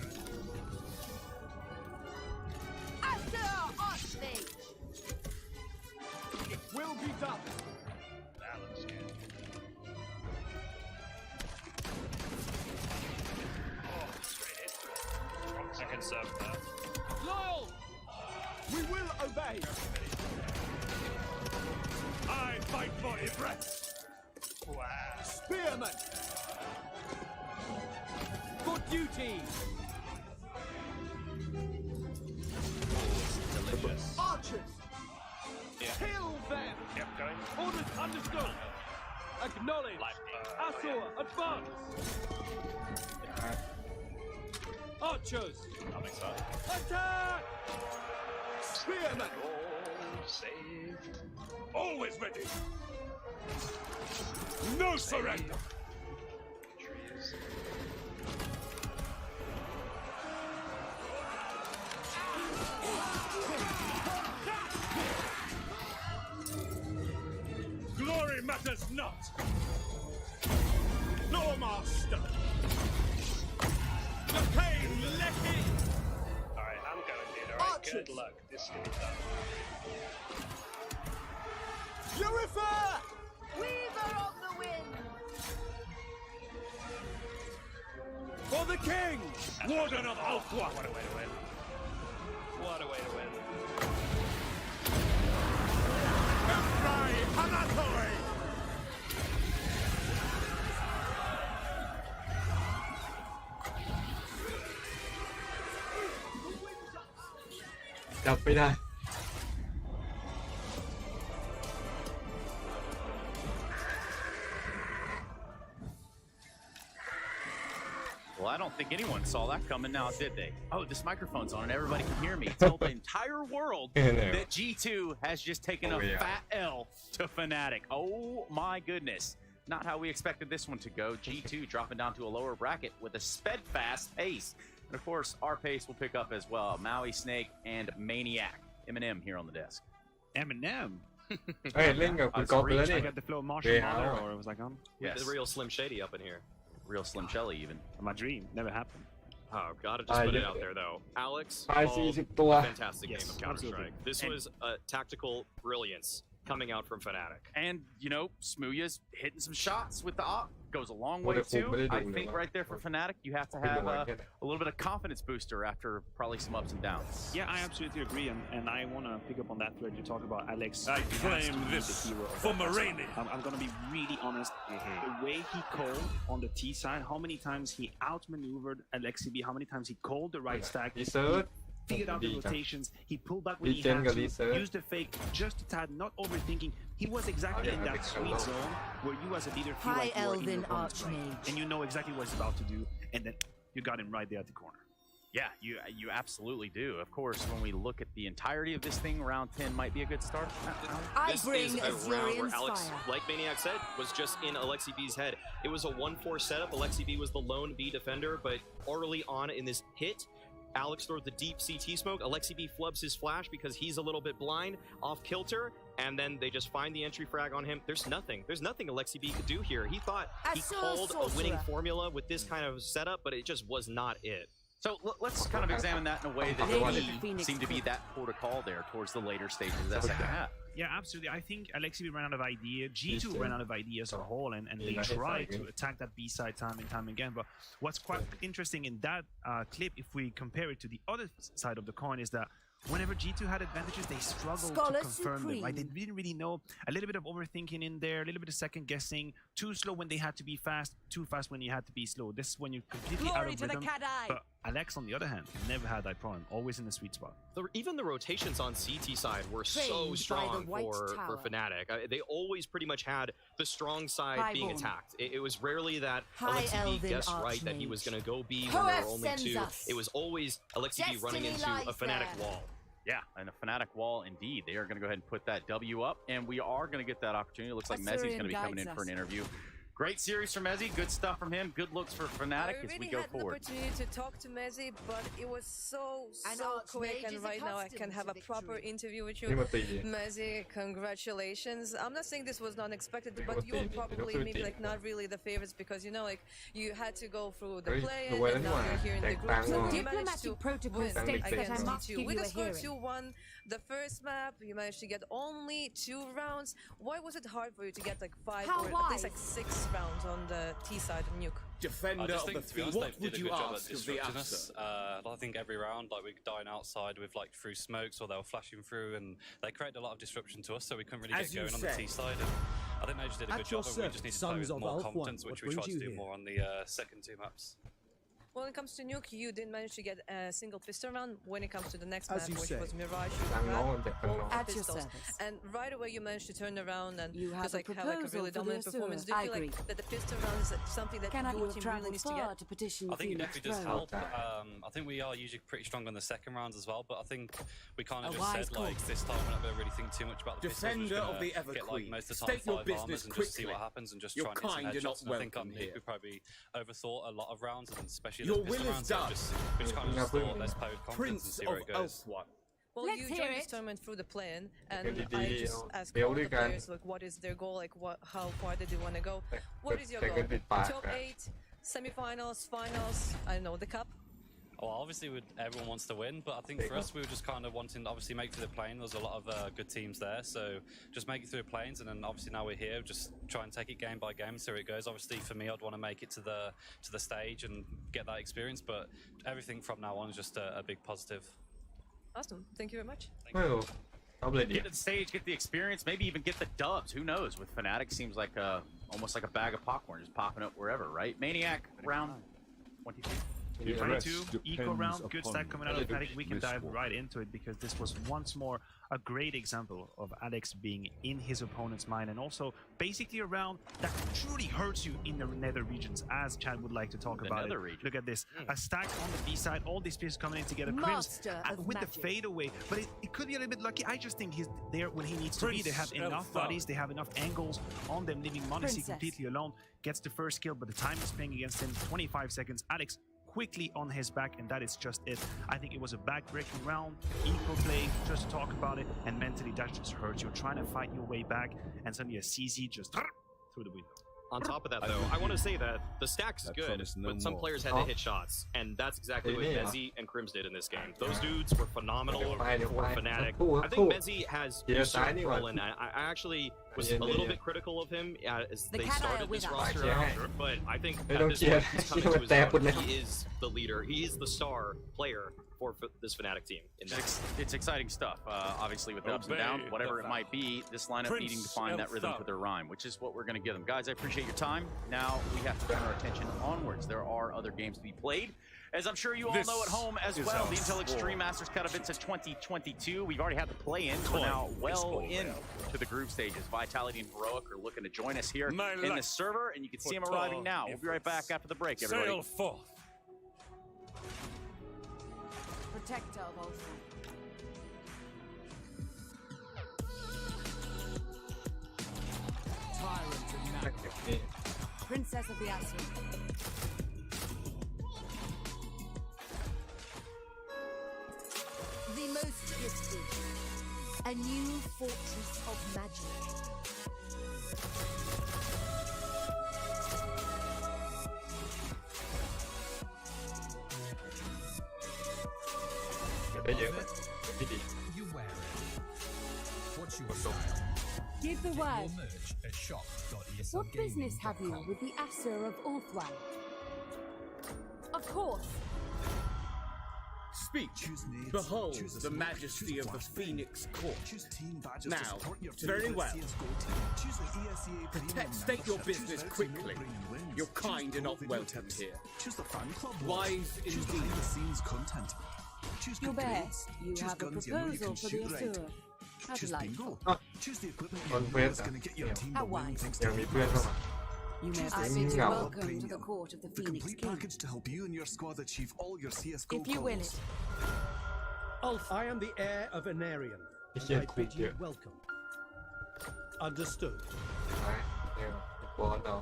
After Archmage! It will be done! That looks good. Oh, straight into it. I can serve that. Loyal! We will obey! I fight for Ibret! Wow. Spearman! For duty! Delicious. Archers! Kill them! Yep, going. Orders understood! Acknowledge! Asur, advance! Archers! Coming, sir. Attack! Spearmen! Oh, saved. Always ready! No surrender! Trees. Glory matters not! No master! The pain let in! Alright, I'm going, dude. Alright, Archers. good luck. This is gonna be tough. Purify! Weaver of the wind! For the king! Warden of Althwa! What a way to win. What a way to win. Fry Anatoi! จับไม่ได้ Well, I don't think anyone saw that coming now, did they? Oh, this microphone's on and everybody can hear me. Tell the entire world that G2 has just taken a fat L to Fnatic. Oh my goodness. Not how we expected this one to go. G2 dropping down to a lower bracket with a steadfast pace. And of course, our pace will pick up as well. Maui, Snake, and Maniac. Eminem here on the desk. Eminem. เฮ้ยเล่นกับคุณก๊อฟไปแล้วนี่ I got the flow Martial Model, or was I gone? Yes. The real Slim Shady up in here. Real Slim Shelly even. My dream never happened. Oh, gotta just put it out there though. Alex, ตาย Paul, 40 ตัว fantastic Yes, game of Counter-Strike. absolutely. This was a tactical brilliance coming out from Fnatic. And, you know, Smooya's hitting some shots with the op. Goes a long way What if too. we I didn't think know? right there for Fnatic, you have to have a little bit of confidence booster after probably some ups and downs. Yeah, I absolutely agree, and I want to pick up on that thread you talk about, Alex. I He has claim to be this the hero of for that side. Moraine. I'm going to be really honest. The way he called on the T side, how many times he outmaneuvered Alexi B, how many times he called the right stack, รีเซิร์ช figured out the ดีจัง rotations, he pulled back when he Regen hadกับ to, research. used the fake just a tad, not overthinking. He was exactly in that sweet zone where you as a leader feel High like you are in Elven your bonus right, Archmage. and you know exactly what he's about to do, and then you got him right there at the corner. Yeah, you absolutely do. Of course, when we look at the entirety of this thing, round 10 might be a good start. I This bring is a round where Azurian's Alex, fire. like Maniac said, was just in Alexi B's head. It was a 1-4 setup. Alexi B was the lone B defender, but early on in this hit, Alex throws the deep CT smoke. Alexi B flubs his flash because he's a little bit blind, off kilter, and then they just find the entry frag on him. There's nothing Alexi B could do here. He thought he Asur called a winning Sorcerer. formula with this kind of setup, but it just was not it. So let's kind of examine that in a way that we seem to be that protocol there towards the later stages of that second half. Yeah, absolutely. I think Alexi ran out of idea. G2 ran out of ideas as a whole, and they tried to attack that B side time and time again. But what's quite interesting in that clip, if we compare it to the other side of the coin, is that whenever G2 had advantages, they struggled to confirm them. Right? They didn't really know. A little bit of overthinking in there, a little bit of second guessing. Too slow when they had to be fast, too fast when you had to be slow. This is when you're completely out of rhythm. But Alex, on the other hand, never had that problem. Always in the sweet spot. Even the rotations on CT side were so strong for Fnatic. They always pretty much had the strong side being attacked. It was rarely that Alexi B guessed right that he was going to go B when there were only two. It was always Alexi B running into a Fnatic wall. Yeah, and a Fnatic wall indeed. They are going to go ahead and put that W up, and we are going to get that opportunity. It looks like Mezzi's going to be coming in for an interview. Great series from Mezzi. Good stuff from him. Good looks for Fnatic as we go forward. I really had an opportunity to talk to Mezzi, but it was so quick, and right now I can have a proper interview with you. Mezzi, congratulations. I'm not saying this was not unexpected, but you were probably maybe like not really the favorites because, you know, like you had to go through the play and now you're here in the group. So you managed to win against G2. With a score 2-1, the first map, you managed to get only 2 rounds. Why was it hard for you to get like 5 or at least like 6 rounds on the T side of Nuke? Defender of the field, what would you ask of the answer? I think every round, like we're dying outside with like through smokes or they were flashing through, and they created a lot of disruption to us, so we couldn't really get going on the T side. And I think they just did a good job, and we just needed to play with more competence, which we tried to do more on the second 2 maps. When it comes to Nuke, you didn't manage to get a single pistol round. When it comes to the next map, which was Mirage, At your service. And right away you managed to turn around and just like have like a really dominant performance. Do you feel like that the pistol round is something that your team really needs to get? I think it definitely does help. I think we are usually pretty strong on the second rounds as well, but I think we kind of just said like this time we're not going to really think too much about the pistols. Defender of the Ever Queen, most of the time 5 armors and just see what happens and just try and hit some headshots. And I think on here we probably overthought a lot of rounds, and especially your will is done. We just kind of just thought let's play with confidence and see where it goes. Well, you joined this tournament through the plan, and I just asked all the players, like, what is their goal? Like, how far did they want to go? What is your goal? Top 8, semifinals, finals, I don't know, the cup? Well, obviously everyone wants to win, but I think for us we were just kind of wanting to obviously make it through the plane. There's a lot of good teams there, so just make it through the planes, and then obviously now we're here, just try and take it game by game, see where it goes. Obviously for me, I'd want to make it to the stage and get that experience, but everything from now on is just a big positive. Awesome, thank you very much. Get to the stage, get the experience, maybe even get the dubs. Who knows? With Fnatic, seems like almost like a bag of popcorn, just popping up wherever, right? Maniac round 22. 22 eco round, good stack coming out of Fnatic. We can dive right into it because this was once more a great example of Alex being in his opponent's mind, and also basically a round that truly hurts you in the nether regions, as Chad would like to talk about it. Look at this, a stack on the B side, all these pieces coming in together, Crims with the fade away, but it could be a little bit lucky. I just think he's there when he needs to be. They have enough bodies, they have enough angles on them, leaving Monacy completely alone. Gets the first kill, but the time is playing against him. 25 seconds. Alex quickly on his back, and that is just it. I think it was a back-breaking round, equal play, just talk about it, and mentally that just hurts. You're trying to fight your way back, and suddenly a CZ just through the window. On top of that, though, I want to say that the stack's good, but some players had to hit shots, and that's exactly what Mezzi and Crims did in this game. Those dudes were phenomenal for Fnatic. I think Mezzi has usurped Roland. I actually was a little bit critical of him as they started this roster out, but I think at this point he's coming to his own. He is the leader. He is the star player for this Fnatic team. It's exciting stuff. Obviously with the ups and downs, whatever it might be, this lineup needing to find that rhythm to their rhyme, which is what we're going to give them. Guys, I appreciate your time. Now we have to turn our attention onwards. There are other games to be played. As I'm sure you all know at home as well, the Intel Extreme Masters Katowice 2022. We've already had the play-in. We're now well into the group stages. Vitality and Heroic are looking to join us here in the server, and you can see them arriving now. We'll be right back after the break, everybody. Sail forth. Protector of Ultra. Tyrant and Magnet. Princess of the Ashen. The most gifted. A new fortress of magic. ได้เยอะมันไม่ดี Give the word. What business have you with the Asur of Ulthwan? Of course. Speak. Behold the majesty of the Phoenix Court. Now, very well. State your business quickly. Your kind are not welcome here. Wise indeed. Your best. You have a proposal for the Asur. How delightful. คนเฟสอะยังมีเพื่อนเข้ามา You may be welcome to the court of the Phoenix King. If you will it. I am the heir of Eltharion. I bid you welcome. Understood. เนี่ยบอลเอา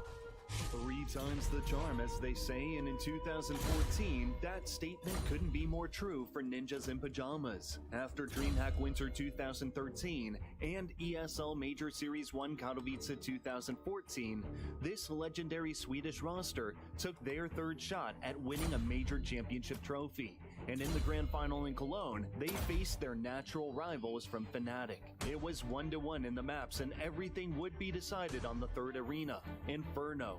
3 times the charm, as they say, and in 2014, that statement couldn't be more true for Ninjas in Pajamas. After DreamHack Winter 2013 and ESL Major Series 1 Katowice 2014, this legendary Swedish roster took their third shot at winning a major championship trophy. And in the grand final in Cologne, they faced their natural rivals from Fnatic. It was 1-1 in the maps, and everything would be decided on the third arena, Inferno,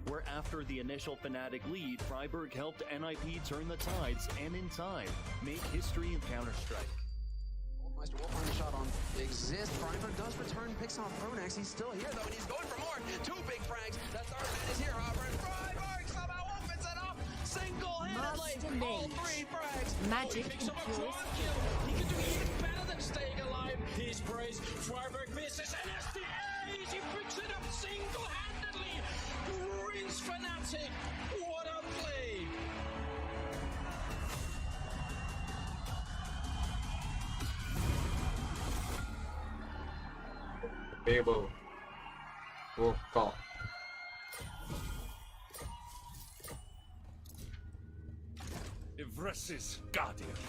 where after the initial Fnatic lead, Freiburg helped NIP turn the tides and in time, make history in Counter-Strike. Meister will find a shot on exist. Freiburg does return, picks off Pronax. He's still here though, and he's going for more. 2 big frags. That third man is here, however, and Freiburg somehow opens it up single-handedly. All 3 frags. Magic infused. He can do even better than staying alive. He's praised. Freiburg misses, and SDA, he picks it up single-handedly. Ruins Fnatic. What a play. beerbo พวกเกาะ Ivresis Guardian.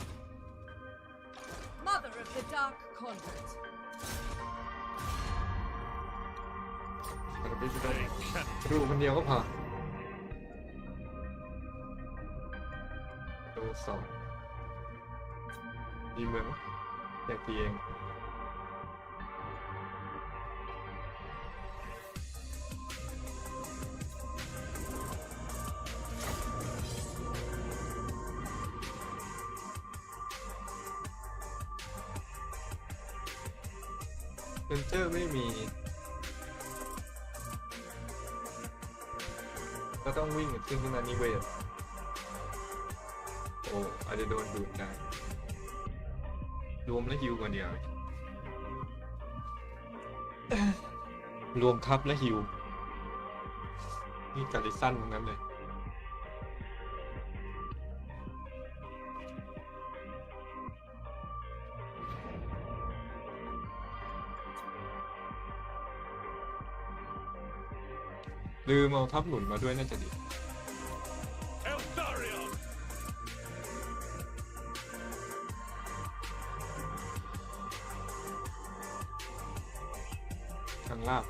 Mother of the Dark Convent. มันไม่ได้ดูคนเดียวก็พอดู2ดีเหมือนอยากตีเองเซนเตอร์ไม่มีก็ต้องวิ่งขึ้นมานิเวศโอ้อาจจะโดนดูดได้รวมและฮิวก่อนเดียวรวมทับและฮิวนี่การิสั้นตรงนั้นเลยลืมเอาทับหนุนมาด้วยน่าจะดี Eltharion. ข้างล่าง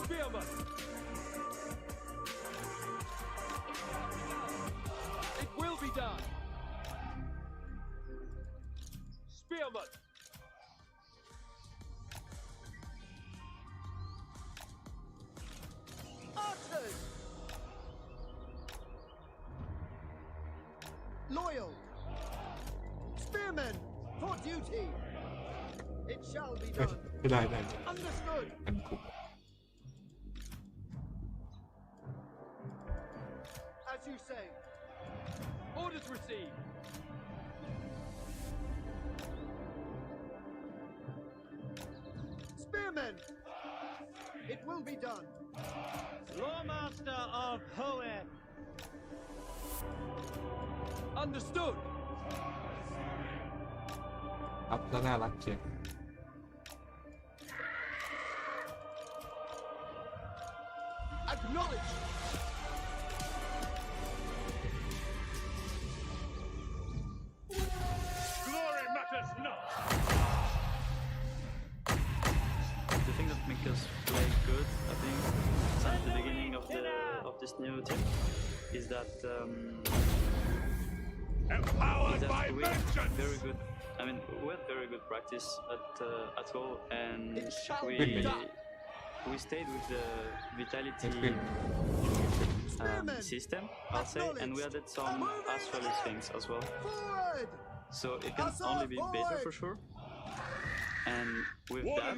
Spearman. It will be done. Spearman. Archers. Loyal. Spearmen for duty. It shall be done. ไม่ได้ Understood. อันคุก As you say. Orders received. Spearmen. It will be done. Lawmaster of Poet. Understood. ครับแล้วน่ารักเชียว Acknowledge. Glory matters not. The thing that makes us play good, I think, since the beginning of this new team, is that Empowered by we had vengeance! very good. I mean, we had very good practice at all, and we stayed with the vitality system, I'll say, and we added some astralist things as well. So it can only be better for sure. And with that,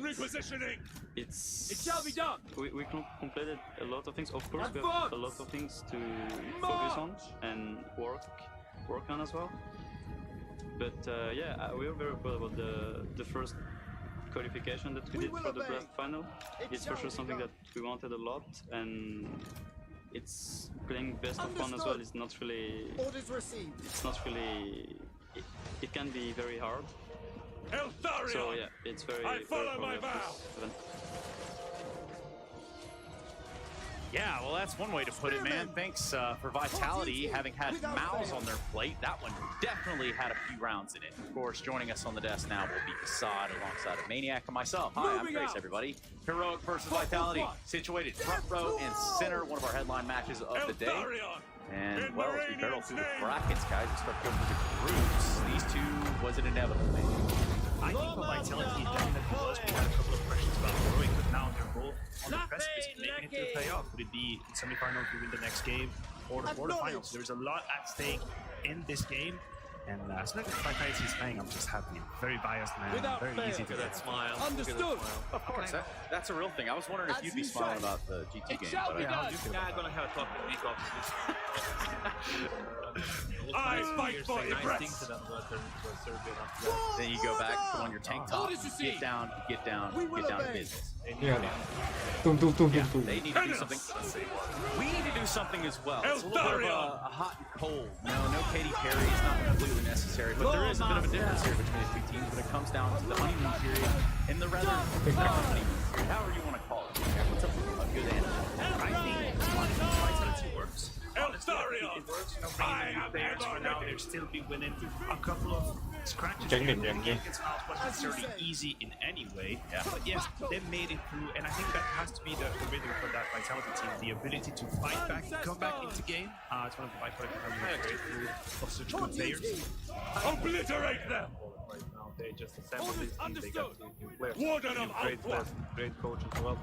it shall be done. We completed a lot of things. Of course, we have a lot of things to focus on and work on as well. But yeah, we are very proud about the first qualification that we did for the blast final. It's for sure something that we wanted a lot, and it's playing best of one as well. It's not really. Orders received. It's not really. It can be very hard. Eltharion! So yeah, it's very. I follow my vow. Yeah, well, that's one way to put it, man. Thanks for Vitality, having had Mouse on their plate. That one definitely had a few rounds in it. Of course, joining us on the desk now will be Facade alongside of Maniac and myself. Hi, I'm Grace, everybody. Heroic versus Vitality, situated front row and center, one of our headline matches of the day. And, well, as we barrel through the brackets, guys, we start going through the groups. These two, was it inevitable, man? I think for Vitality, it definitely was. We had a couple of questions about Heroic, but now they're both on the precipice of making it to the playoff. Would it be in semifinals to win the next game or the quarterfinals? There's a lot at stake in this game. And as long as Vitality is playing, I'm just happy. Very biased, man. Very easy to get. Smile. Understood. Of course, that's a real thing. I was wondering if you'd be smiling about the GT game. But how do you feel about gonna have a talk with week off. I fight for Ibris. Then you go back, put on your tank top, get down to business. They need to do something. We need to do something as well. It's a little bit of a hot and cold. No Katy Perry is not completely necessary, but there is a bit of a difference here between the two teams when it comes down to the honeymoon period and the rather honeymoon period, however you want to call it. What's up with a good answer? I think Vitality works. Eltharion! It works, you know, bringing in new players for now. They'll still be winning a couple of scratches here. The game against Mouse wasn't necessarily easy in any way. Yeah. But yes, they made it through, and I think that has to be the rhythm for that Vitality team. The ability to fight back, come back into game. It's one of the byproducts of such good players. Obliterate them! Right now, they just assembled this team. They got new players, great players, great coach as well.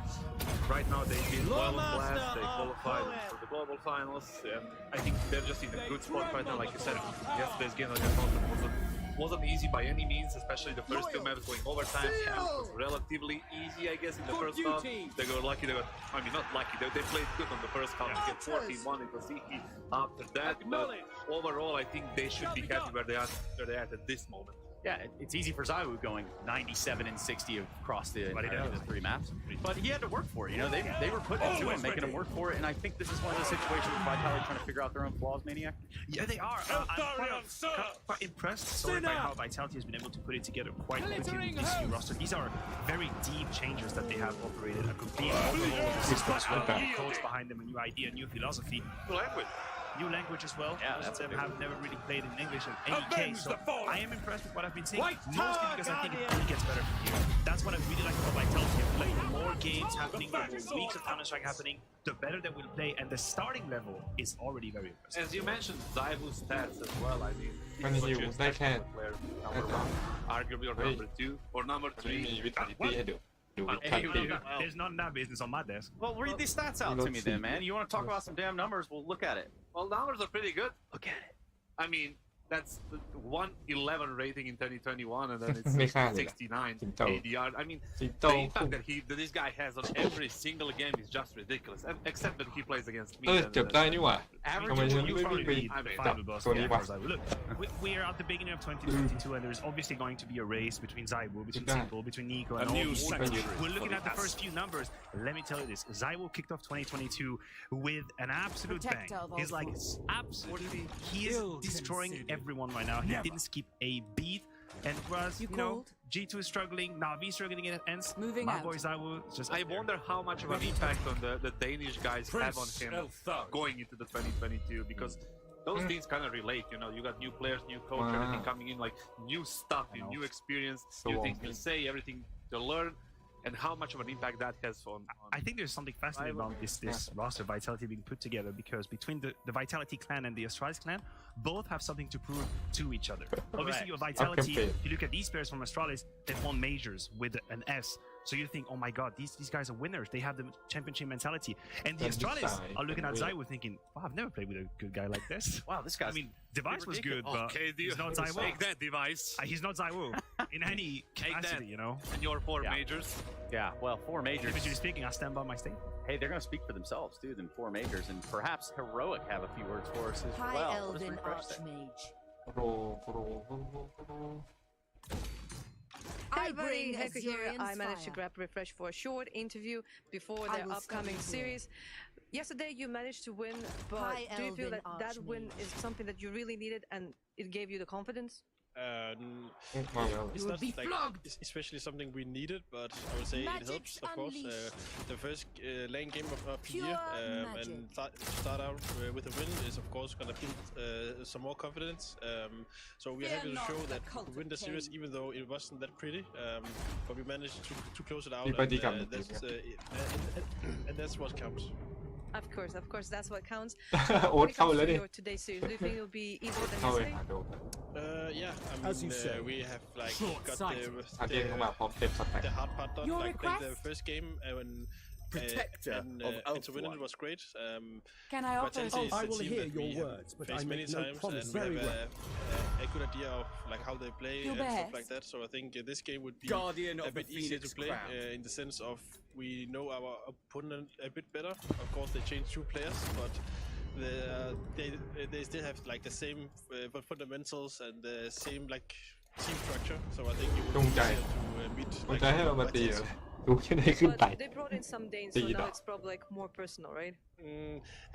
Right now, they did well on Blast. They qualified for the global finals, and I think they're just in a good spot right now. Like you said, yesterday's game against Mountain wasn't easy by any means, especially the first two maps going overtime. It was relatively easy, I guess, in the first half. They got lucky. I mean, not lucky. They played good on the first half to get 14-1. It was easy after that. But overall, I think they should be happy where they are at this moment. Yeah, it's easy for Zaiwu going 97 and 60 across the three maps, but he had to work for it. You know, they were putting it to him, making him work for it, and I think this is one of the situations where Vitality trying to figure out their own flaws, Maniac. Yeah, they are. I'm quite impressed by how Vitality has been able to put it together quite quickly with this new roster. These are very deep changes that they have operated, a complete overhaul of the system as well, new coach behind them, a new idea, a new philosophy. New language as well. Yeah, most of them have never really played in English in any case, so I am impressed with what I've been seeing, mostly because I think it only gets better from here. That's what I really like about Vitality. Like, the more games happening, the more weeks of Counter-Strike happening, the better they will play, and the starting level is already very impressive. As you mentioned, Zaiwu's stats as well. I mean, they can. Number one, arguably, or number two, or number three. There's none of that business on my desk. Well, read these stats out to me then, man. You want to talk about some damn numbers? We'll look at it. Well, numbers are pretty good. Look at it. I mean, that's the 111 rating in 2021, and then it's 69 ADR. I mean, the impact that this guy has on every single game is just ridiculous. Except that he plays against me. Average, you probably be the final boss. Look, we are at the beginning of 2022, and there's obviously going to be a race between Zaiwu, between Simple, between Nico, and all these. We're looking at the first few numbers. Let me tell you this: Zaiwu kicked off 2022 with an absolute bang. He's like absolutely, he is destroying everyone right now. He didn't skip a beat. And whereas, you know, G2 is struggling, Na'Vi struggling against ends. My boy Zaiwu just. I wonder how much of an impact on the Danish guys have on him going into the 2022, because those things kind of relate. You know, you got new players, new coach, everything coming in, like new stuff, new experience, new things to say, everything to learn. and how much of an impact that has on I think there's something fascinating about this roster Vitality being put together, because between the Vitality clan and the Astralis clan, both have something to prove to each other. Obviously, your Vitality, you look at these players from Astralis, they've won majors with an S. So you think, oh my god, these guys are winners. They have the championship mentality. And the Astralis are looking at Zywoo thinking, wow, I've never played with a good guy like this. Wow, this guy. I mean, Device was good, but he's not Zywoo. Take that, Device. He's not Zywoo in any capacity, you know. And your 4 majors. Yeah, well, 4 majors. Individually speaking, I stand by my statement. Hey, they're going to speak for themselves, too, than 4 majors, and perhaps Heroic have a few words for us as High well. Elven Archmage. Hi, buddy. Echo here. I managed to grab Refresh for a short interview before their upcoming series. Yesterday, you managed to win, but do you feel that that win is something that you really needed and it gave you the confidence? It's not like especially something we needed, but I would say it helps, of course. The first lane game of the year, and start out with a win is, of course, going to build some more confidence. So we're happy to show that we win the series, even though it wasn't that pretty. But we managed to close it out, and that's what counts. Of course, that's what counts. โอ๊ตเข้าแล้วดิ Today's series, do you think it'll be easier than yesterday? Yeah, I mean, we have like got the hard part done. Like the first game when Protector of to win it was great. Can I offer? I will hear your words, but I make no promise. Very well. A good idea of like how they play and stuff like that. So I think this game would be a bit easier to play in the sense of we know our opponent a bit better. Of course, they changed 2 players, but they still have like the same fundamentals and the same like team structure. So I think it would be easier to meet. มันจะให้เรามาตีเหรอดูแค่ไหนขึ้นไป But they brought in some Danes, so now it's probably like more personal, right?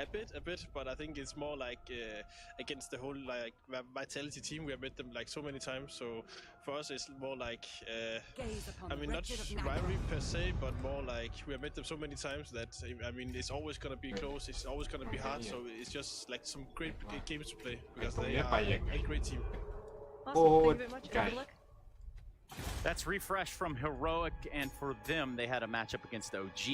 A bit, but I think it's more like against the whole like Vitality team. We have met them like so many times, so for us it's more like I mean not rivalry per se, but more like we have met them so many times that I mean it's always gonna be close. It's always gonna be hard. So it's just like some great games to play because they are a great team. Awesome. Thank you very much. Good luck. That's Refresh from Heroic, and for them, they had a matchup against OG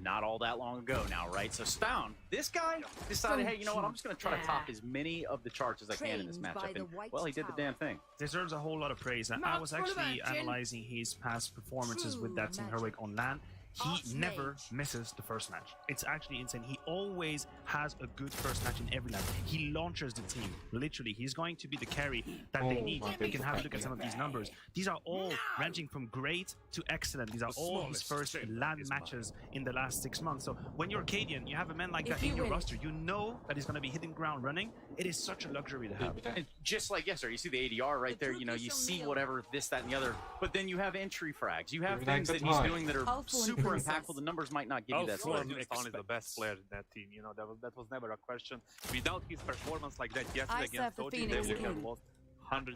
not all that long ago now, right? So Stown, this guy decided, hey, you know what? I'm just going to try to top as many of the charts as I can in this matchup. And, well, he did the damn thing. Deserves a whole lot of praise. And I was actually analyzing his past performances with that Team Heroic on LAN. He never misses the first match. It's actually insane. He always has a good first match in every LAN. He launches the team. Literally, he's going to be the carry that they need. You can have a look at some of these numbers. These are all ranging from great to excellent. These are all his first LAN matches in the last 6 months. So when you're Cadian, you have a man like that in your roster. You know that he's going to be hitting ground running. It is such a luxury to have. And just like yesterday, you see the ADR right there. You know, you see whatever, this, that, and the other. But then you have entry frags. You have things that he's doing that are super impactful. The numbers might not give you that. Stown is the best player in that team. You know, that was never a question. Without his performance like that yesterday against OG, they would have lost 100%.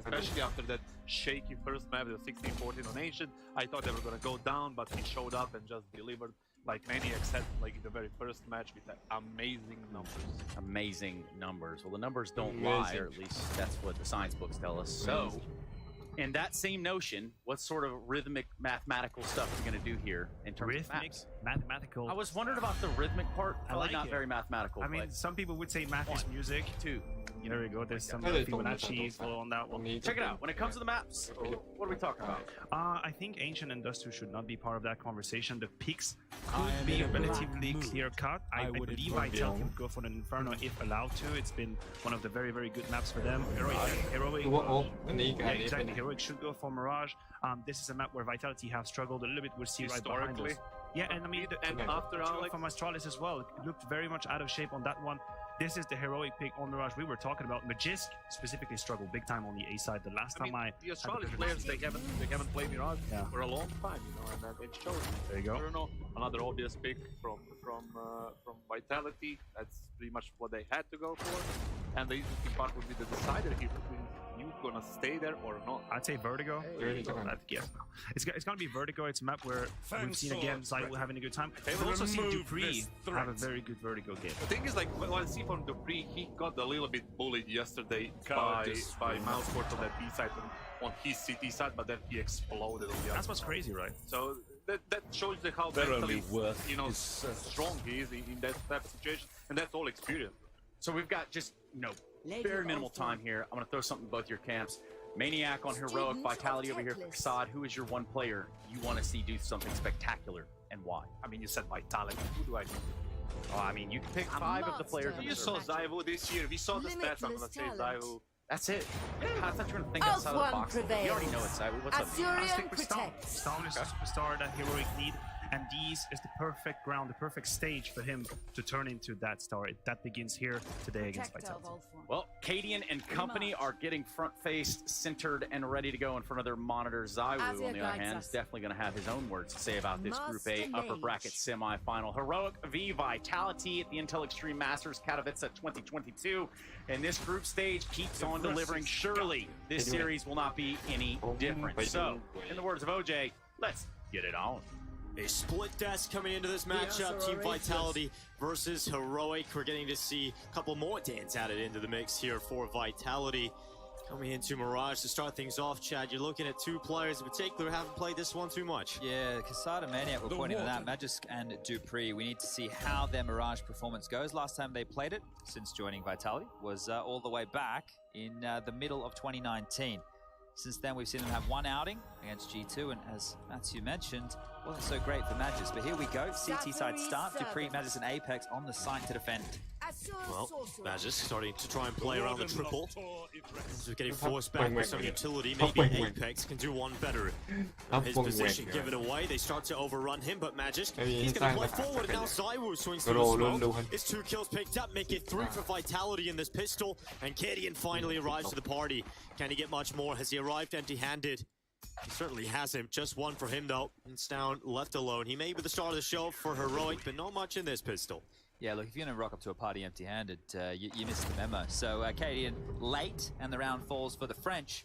Especially after that shaky first map, the 16-14 on Ancient. I thought they were going to go down, but he showed up and just delivered like many, except like in the very first match with amazing numbers. Amazing numbers. Well, the numbers don't lie, or at least that's what the science books tell us. So, in that same notion, what sort of rhythmic mathematical stuff are you going to do here in terms of maps? Mathematical. I was wondering about the rhythmic part. Probably not very mathematical. I mean, some people would say math is music. Too. There we go. There's some Fibonacci on that one. Check it out. When it comes to the maps, what are we talking about? I think Ancient and Dust 2 should not be part of that conversation. The picks could be relatively clear cut. I believe Vitality would go for an Inferno if allowed to. It's been one of the very, very good maps for them. Exactly. Heroic should go for Mirage. This is a map where Vitality have struggled a little bit. We'll see right behind us. Yeah, and I mean, after Alex from Astralis as well, it looked very much out of shape on that one. This is the heroic pick on Mirage we were talking about. Magisk specifically struggled big time on the A side. The last time the Astralis players they haven't played Mirage for a long time, you know, and it shows. There you go. Bruno, another obvious pick from Vitality. That's pretty much what they had to go for. And the interesting part would be the decider here. You gonna stay there or not? I'd say Vertigo. Yes. It's gonna be Vertigo. It's a map where we've seen again Zywoo having a good time. We've also seen Dupree have a very good Vertigo game. The thing is, like, what I see from Dupree, he got a little bit bullied yesterday by Mouseport on that B side on his CT side, but then he exploded on the other. That's what's crazy, right? So that shows you how mentally, strong he is in that type of situation, and that's all experience. So we've got just, very minimal time here. I'm going to throw something in both your camps. Maniac on Heroic, Vitality over here for Kassad. Who is your one player you want to see do something spectacular, and why? I mean, you said Vitality. Who do I do? Oh, I mean, you can pick 5 of the players. You saw Zyvo this year. We saw the stats. I'm going to say Zyvo. That's it. I thought you were going to think outside of the box. You already know it's Zyvo. What's up? I stick with Stal. Stal is the superstar that Heroic need. And these is the perfect ground, the perfect stage for him to turn into that star. That begins here today against Vitality. Well, Cadian and company are getting front-faced, centered, and ready to go in front of their monitor. Zywu, on the other hand, is definitely going to have his own words to say about this Group A upper bracket semi-final. Heroic v Vitality at the Intel Extreme Masters Katowice 2022. And this group stage keeps on delivering. Surely this series will not be any different. So, in the words of OJ, let's get it on. A split desk coming into this matchup. Team Vitality versus Heroic. We're getting to see a couple more Dans added into the mix here for Vitality. Coming into Mirage to start things off, Chad, you're looking at 2 players in particular who haven't played this one too much. Yeah, Kassad and Maniac were pointing to that. Magisk and Dupree, we need to see how their Mirage performance goes. Last time they played it, since joining Vitality, was all the way back in the middle of 2019. Since then, we've seen them have one outing against G2, and as Matthew mentioned, wasn't so great for Magisk. But here we go, CT side start, Dupree, Magisk and Apex on the side to defend. Well, Magisk starting to try and play around the triple. So getting forced back with some utility. Maybe Apex can do one better. His position given away. They start to overrun him, but Magisk, he's going to play forward. And now Zywu swings through the smoke. His 2 kills picked up, make it 3 for Vitality in this pistol. And Cadian finally arrives to the party. Can he get much more? Has he arrived empty-handed? He certainly hasn't. Just 1 for him, though. It's down, left alone. He may be the star of the show for Heroic, but not much in this pistol. Yeah, look, if you're going to rock up to a party empty-handed, you missed the memo. So, Cadian late, and the round falls for the French.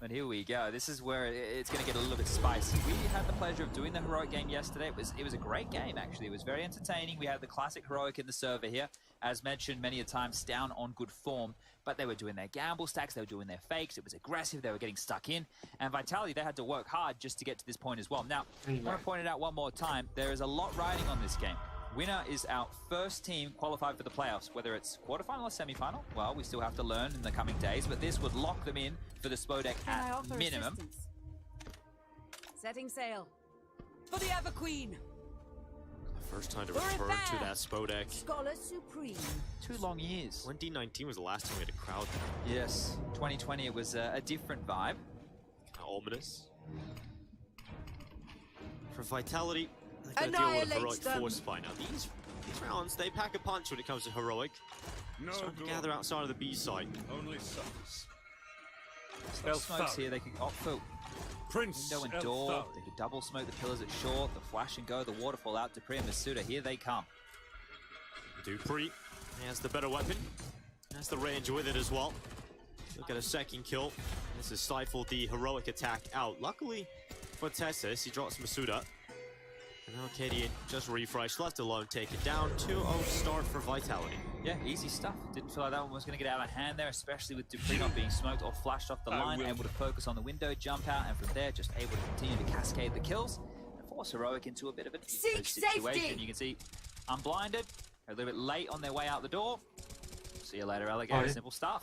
But here we go. This is where it's going to get a little bit spicy. We had the pleasure of doing the Heroic game yesterday. It was a great game, actually. It was very entertaining. We had the classic Heroic in the server here. As mentioned many a times, down on good form. But they were doing their gamble stacks. They were doing their fakes. It was aggressive. They were getting stuck in. And Vitality, they had to work hard just to get to this point as well. Now, I want to point it out one more time. There is a lot riding on this game. Winner is our first team qualified for the playoffs, whether it's quarterfinal or semi-final. Well, we still have to learn in the coming days, but this would lock them in for the Spodek at minimum. Setting sail for the Ever Queen. First time to return to that Spodek. Scholar Supreme. 2 long years. 2019 was the last time we had a crowd. Yes, 2020 it was a different vibe. Kind of ominous. For Vitality, they gotta deal with a Heroic force by now. These rounds, they pack a punch when it comes to Heroic. Starting to gather outside of the B side. Only suffers. Smokes here, they can opt for window and door. They could double smoke the pillars at short, the flash and go, the waterfall out. Dupree and Masuda, here they come. Dupree has the better weapon. Has the range with it as well. Look at a second kill. This has stifled the Heroic attack out. Luckily for Tessis, he drops Masuda. And now Cadian just refreshed, left alone, take it down. 2-0 start for Vitality. Yeah, easy stuff. Didn't feel like that one was going to get out of hand there, especially with Dupree not being smoked or flashed off the line, able to focus on the window, jump out, and from there just able to continue to cascade the kills and force Heroic into a bit of a situation. You can see unblinded, a little bit late on their way out the door. See you later, Alligator. Simple stuff.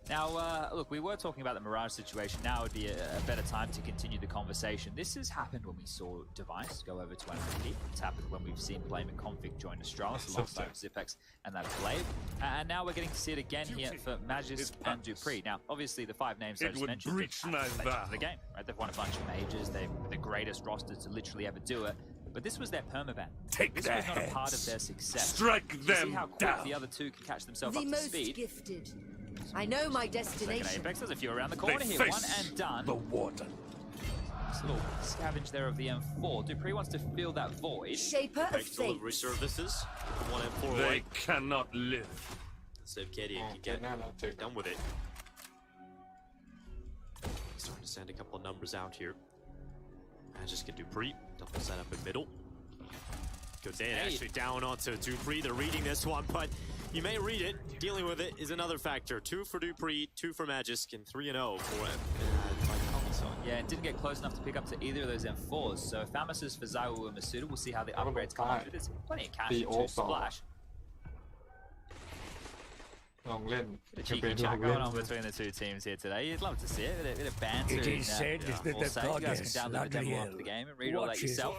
Now, look, we were talking about the Mirage situation. Now would be a better time to continue the conversation. This has happened when we saw Device go over to NXT. It's happened when we've seen Blame and Config join Astralis alongside Zipex and that Blade. And now we're getting to see it again here for Magisk and Dupree. Now, obviously, the 5 names I just mentioned are the game, right? They've won a bunch of majors. They're the greatest roster to literally ever do it. But this was their permaban. This was not a part of their success. Strike them see how quick down. The other 2 can catch themselves up to speed. Gifted. I know my destination. Second Apex, there's a few around the corner here. 1 and done. The warden. Just a little scavenge there of the M4. Dupree wants to fill that void. Shaper of fate. Delivery services. 1 M4 They away. cannot live. So if Cadian can get done with it. Starting to send a couple of numbers out here. Magisk and Dupree, double setup in middle. Goes in, actually down onto Dupree. They're reading this one, but you may read it. Dealing with it is another factor. 2 for Dupree, 2 for Magisk, and 3-0 for Vitality. Yeah, and didn't get close enough to pick up to either of those M4s. So Famis's for Zaiwu and Masuda. We'll see how the upgrades come up. There's plenty of cash to splash. ลองเล่น A cheeky chat going on between the two teams here today. You'd love to see it. A bit of banter. It is said that the you guys can download the demo after the game and read all that yourself.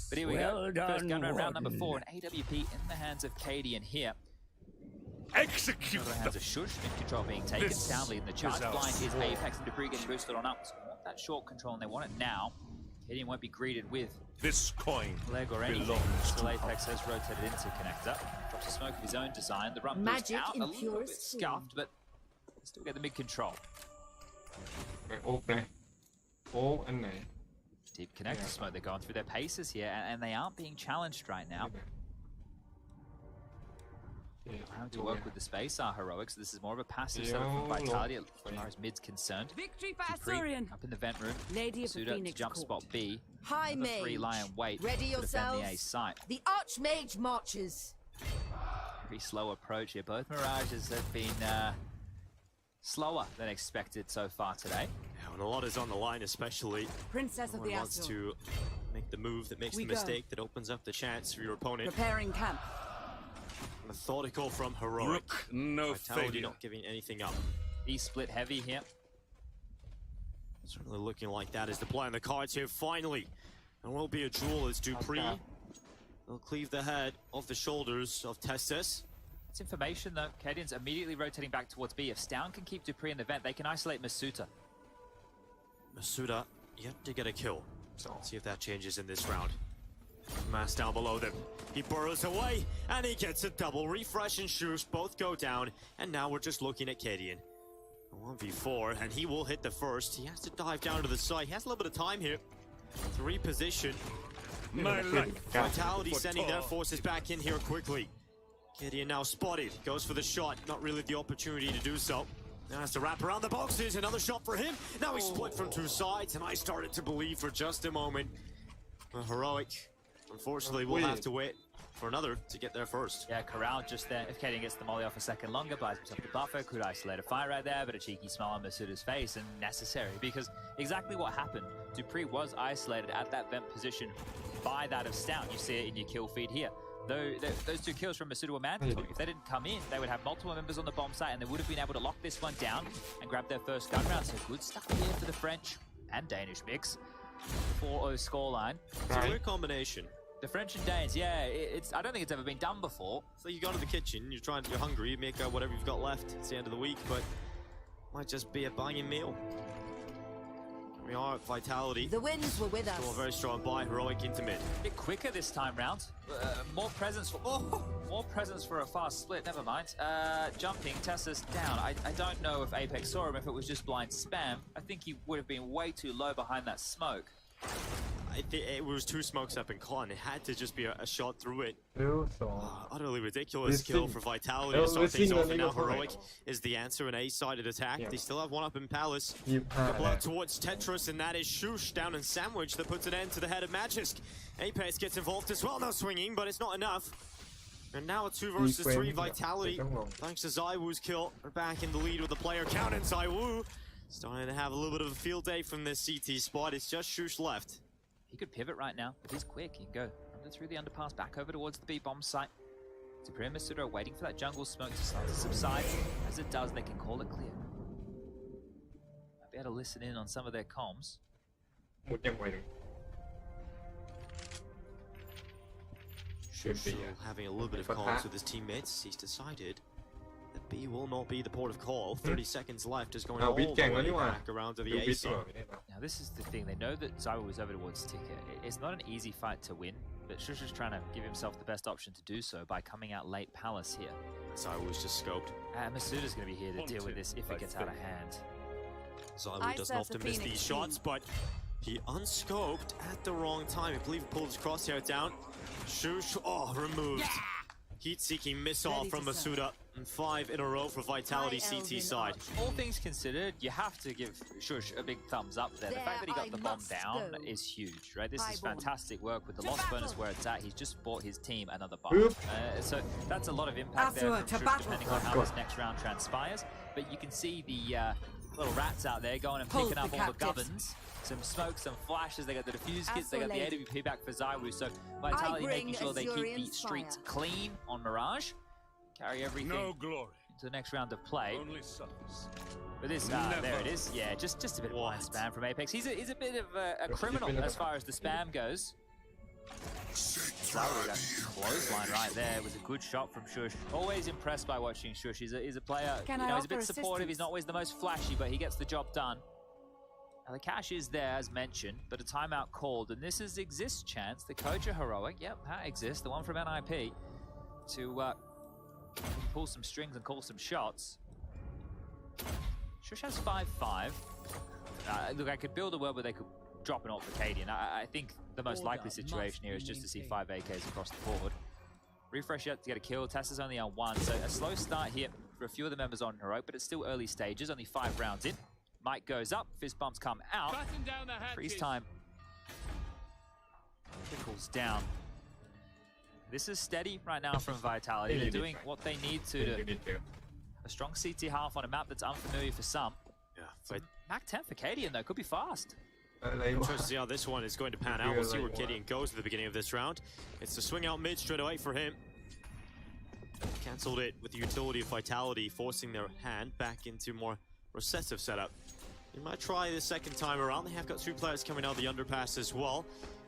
But here we go. First gun round number 4, an AWP in the hands of Cadian here. Execute the hands of Shush, mid control being taken. Soundly in the charge. Blind is Apex and Debris getting boosted on up. So they want that short control and they want it now. Cadian won't be greeted with this coin leg or anything. Still Apex has rotated into connector. Drops a smoke of his own design. The run boost out a little bit scuffed, but still get the mid control. Deep connector smoke. They're going through their paces here, and they aren't being challenged right now. Having to work with the space are heroics. This is more of a passive setup for Vitality as far as mid's concerned. Victory for Eltharion. Up in the vent room. Lady of the Phoenix to jump spot B. High Mage. 3 Lion wait. Ready yourselves. The A site. The Archmage marches. Very slow approach here. Both Mirages have been slower than expected so far today. Yeah, and a lot is on the line, especially. Princess of the wants to make the move that makes the mistake that opens up the chance for your opponent. Preparing camp. Methodical from Heroic. No Vitality not giving anything up. He's split heavy here. Certainly looking like that is the play on the cards here. Finally, there will be a duel as Dupree will cleave the head off the shoulders of Testis. It's information though. Cadian's immediately rotating back towards B. If Stown can keep Dupree in the vent, they can isolate Masuda. Masuda yet to get a kill. So let's see if that changes in this round. Mass down below them. He burrows away, and he gets a double. Refresh and Shoosh both go down, and now we're just looking at Cadian. 1v4, and he will hit the first. He has to dive down to the side. He has a little bit of time here to reposition. Vitality sending their forces back in here quickly. Cadian now spotted. Goes for the shot. Not really the opportunity to do so. Now has to wrap around the boxes. Another shot for him. Now he's split from two sides, and I started to believe for just a moment. Heroic. Unfortunately, we'll have to wait for another to get there first. Yeah, Corral just there. If Cadian gets the molly off a second longer, buys himself the buffer, could isolate a fire right there, but a cheeky smile on Masuda's face, and necessary, because exactly what happened. Dupree was isolated at that vent position by that of Stout. You see it in your kill feed here. Those two kills from Masuda were mandatory. If they didn't come in, they would have multiple members on the bomb site, and they would have been able to lock this one down and grab their first gun round. So good stuff here for the French and Danish mix. 4-0 scoreline. It's a weird combination. The French and Danes, yeah, I don't think it's ever been done before. So you go to the kitchen, you're hungry, you make whatever you've got left. It's the end of the week, but might just be a banging meal. We are at Vitality. The winds were with us. Still a very strong buy, Heroic into mid. A bit quicker this time round. More presence for a fast split. Never mind. Jumping, Tessa's down. I don't know if Apex saw him, if it was just blind spam. I think he would have been way too low behind that smoke. It was two smokes up in con. It had to just be a shot through it. Utterly ridiculous kill for Vitality to start things off, and now Heroic is the answer, an A-sided attack. They still have one up in Palace. Couple out towards Tetris, and that is Shoosh down in Sandwich that puts an end to the head of Magisk. Apex gets involved as well, no swinging, but it's not enough. And now a 2 versus 3 Vitality. Thanks to Zaiwu's kill, we're back in the lead with the player count, and Zaiwu starting to have a little bit of a field day from this CT spot. It's just Shoosh left. He could pivot right now, but he's quick. He can go under through the underpass, back over towards the B-bomb site. Dupree and Masuda are waiting for that jungle smoke to start to subside. As it does, they can call it clear. Might be able to listen in on some of their comms. Having a little bit of comms with his teammates. He's decided that B will not be the port of call. 30 seconds left is going all the way back around to the A side. Now this is the thing, they know that Zaiwu was over towards Ticker. It's not an easy fight to win, but Shush is trying to give himself the best option to do so by coming out late Palace here. Zaiwu was just scoped. Masuda's going to be here to deal with this if it gets out of hand. Zaiwu doesn't often miss these shots, but he unscoped at the wrong time. I believe he pulled his crosshair down. Shush, removed. Yeah! Heat-seeking missile from Masuda, and 5 in a row for Vitality CT side. All things considered, you have to give Shush a big thumbs up there. The fact that he got the bomb down is huge, right? This is fantastic work with the loss bonus where it's at. He's just bought his team another buff. So that's a lot of impact there from Shush, depending on how this next round transpires. But you can see the little rats out there going and picking up all the gubbins. Some smoke, some flashes. They got the defuse kits. They got the AWP back for Zywoo. So Vitality making sure they keep the streets clean on Mirage. Carry everything into the next round of play. But this, there it is. Yeah, just a bit of blind spam from Apex. He's a bit of a criminal as far as the spam goes. Zywoo got clothesline right there. It was a good shot from Shush. Always impressed by watching Shush. He's a player, you know, he's a bit supportive. He's not always the most flashy, but he gets the job done. Now the cash is there as mentioned, but a timeout called, and this is Exist's chance. The coach of Heroic, yep, that exists, the one from NIP, to pull some strings and call some shots. Shush has 5-5. Look, I could build a world where they could drop an ult for Cadian. I think the most likely situation here is just to see 5 AKs across the board. Refresh yet to get a kill. Tessa's only on 1, so a slow start here for a few of the members on Heroic, but it's still early stages, only 5 rounds in. Mike goes up, fist bumps come out, freeze time trickles down. This is steady right now from Vitality. They're doing what they need to a strong CT half on a map that's unfamiliar for some. Yeah, so Mac 10 for Cadian though, could be fast. Interesting to see how this one is going to pan out. We'll see where Cadian goes at the beginning of this round. It's the swing out mid straight away for him. Cancelled it with the utility of Vitality, forcing their hand back into more recessive setup. They might try the second time around. They have got 2 players coming out of the underpass as well.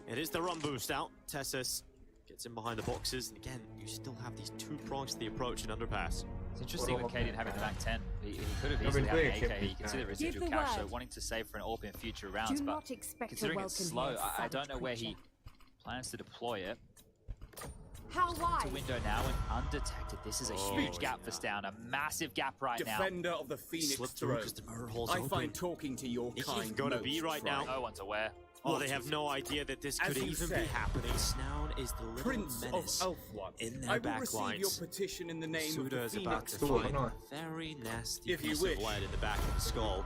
It is the run boost out. Tessus gets in behind the boxes. And again, you still have these 2 prongs to the approach in underpass. It's interesting with Cadian having the Mac 10. He could have easily had an AK. You can see the residual cash, so wanting to save for an AWP in future rounds. But considering it's slow, I don't know where he plans to deploy it. How wide? To window now and undetected. This is a huge gap for Stown, a massive gap right now. Defender of the Phoenix throne. I find talking to your kind going to be right now. No one's aware. Oh, they have no idea that this could even be happening. Snown is the little Prince menace of Eltharion. In their I will back receive lines. your petition in the name Suda of the is about Phoenix to find a very nasty piece of lead in the back of the skull.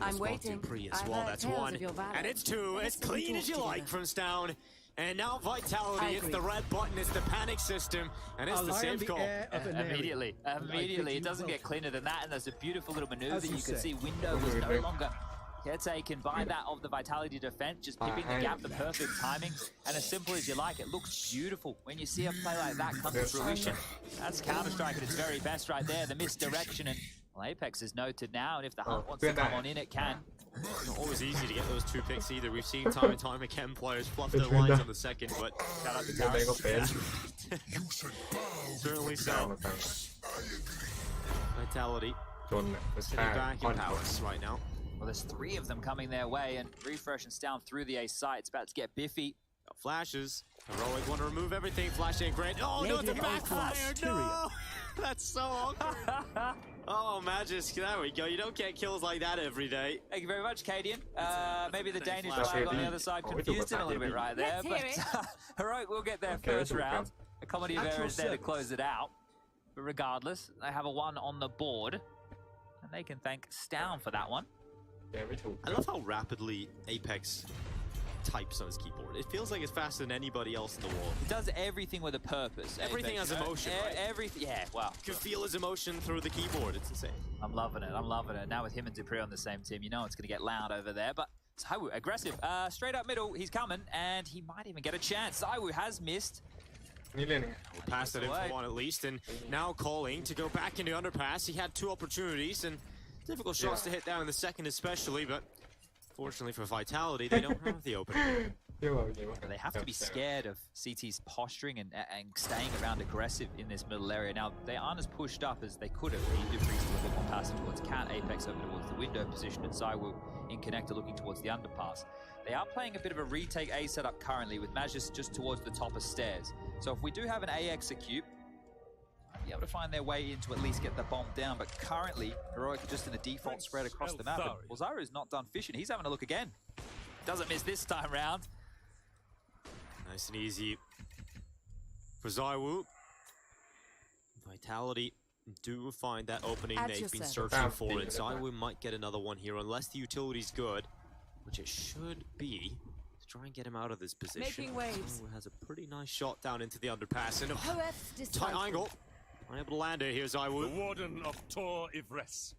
I'm waiting. Pre as well. That's 1, and it's 2. As clean as you like from Stown. And now Vitality, it's the red button, it's the panic system, and it's the save call. Immediately. It doesn't get cleaner than that, and there's a beautiful little maneuver. You can see window was no longer caretaken by that of the Vitality defense, just pipping the gap, the perfect timing, and as simple as you like. It looks beautiful when you see a play like that come to fruition. That's Counter-Strike at its very best right there, the misdirection, and well, Apex is noted now, and if the hunt wants to come on in, it can. Not always easy to get those 2 picks either. We've seen time and time again players fluff their lines on the second, but shout out to Gareth. Certainly so. Vitality sitting back in Palace right now. Well, there's 3 of them coming their way, and Refresh and Stown through the A site. It's about to get biffy. Got flashes. Heroic want to remove everything. Flash ain't great. Oh no, it's a backfire. No! That's so awkward. Oh, Magis, there we go. You don't get kills like that every day. Thank you very much, Cadian. Maybe the Danish player on the other side confused him a little bit right there, but Heroic will get their first round. A comedy of errors there to close it out. But regardless, they have a 1 on the board, and they can thank Stown for that one. I love how rapidly Apex types on his keyboard. It feels like it's faster than anybody else in the world. It does everything with a purpose. Everything Apex, has emotion, right? Everything, yeah, wow. You can feel his emotion through the keyboard. It's insane. I'm loving it. Now with him and Dupree on the same team, you know it's going to get loud over there. But Zywoo, aggressive. Straight up middle, he's coming, and he might even get a chance. Zywoo has missed. We'll pass that in for 1 at least, and now calling to go back into underpass. He had 2 opportunities, and difficult shots to hit down in the second especially, but fortunately for Vitality, they don't have the opening. They have to be scared of CT's posturing and staying around aggressive in this middle area. Now, they aren't as pushed up as they could have been. Dupree's a little bit more passing towards Cat, Apex over towards the window position, and Zywoo in connector looking towards the underpass. They are playing a bit of a retake A setup currently, with Magis just towards the top of stairs. So if we do have an A execute, be able to find their way in to at least get the bomb down, but currently Heroic just in a default spread across the map. And, well, Zyro's not done fishing. He's having a look again. Doesn't miss this time round. Nice and easy for Zywoo. Vitality do find that opening they've been searching for, and Zywoo might get another one here unless the utility's good, which it should be. Try and get him out of this position. Making waves. Has a pretty nice shot down into the underpass, and tight angle. Unable to land it. Here's Zywoo. The Warden of Tor Ivres.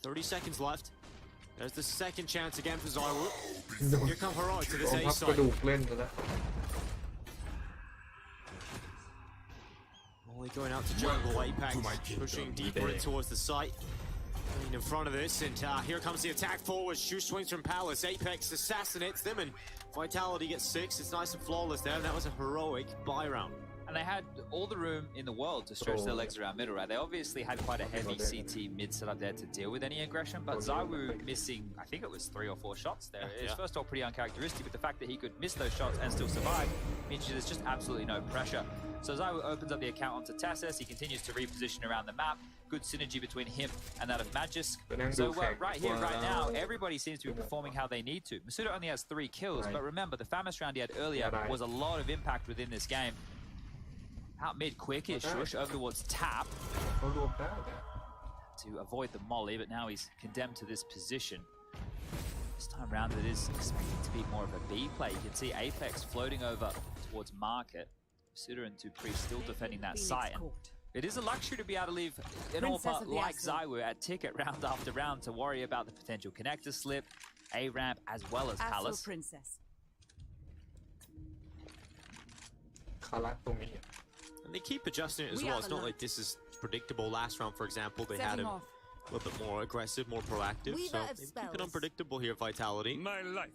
30 seconds left. There's the second chance again for Zywu. Here come Heroic to this A side. Only going out to jungle. Apex pushing deeper in towards the site. In front of this, and here comes the attack forward. Shoe swings from Palace. Apex assassinates them, and Vitality gets 6. It's nice and flawless there, and that was a heroic buy round. And they had all the room in the world to stretch their legs around middle, right? They obviously had quite a heavy CT mid setup there to deal with any aggression, but Zywu missing, I think it was 3 or 4 shots there. It's first of all pretty uncharacteristic, but the fact that he could miss those shots and still survive means there's just absolutely no pressure. So Zywu opens up the account onto Tassis. He continues to reposition around the map. Good synergy between him and that of Magisk. So right here, right now, everybody seems to be performing how they need to. Masuda only has 3 kills, but remember, the Famous round he had earlier was a lot of impact within this game. Out mid quick-ish, Shush over towards Tap to avoid the molly, but now he's condemned to this position. This time round it is expected to be more of a B play. You can see Apex floating over towards Market. Masuda and Dupree still defending that site. And it is a luxury to be able to leave an AWP like Zywu at ticket round after round to worry about the potential connector slip, A-ramp, as well as Palace. Princess. And they keep adjusting it as well. It's not like this is predictable. Last round, for example, they had him a little bit more aggressive, more proactive. So they keep it unpredictable here, Vitality. My life.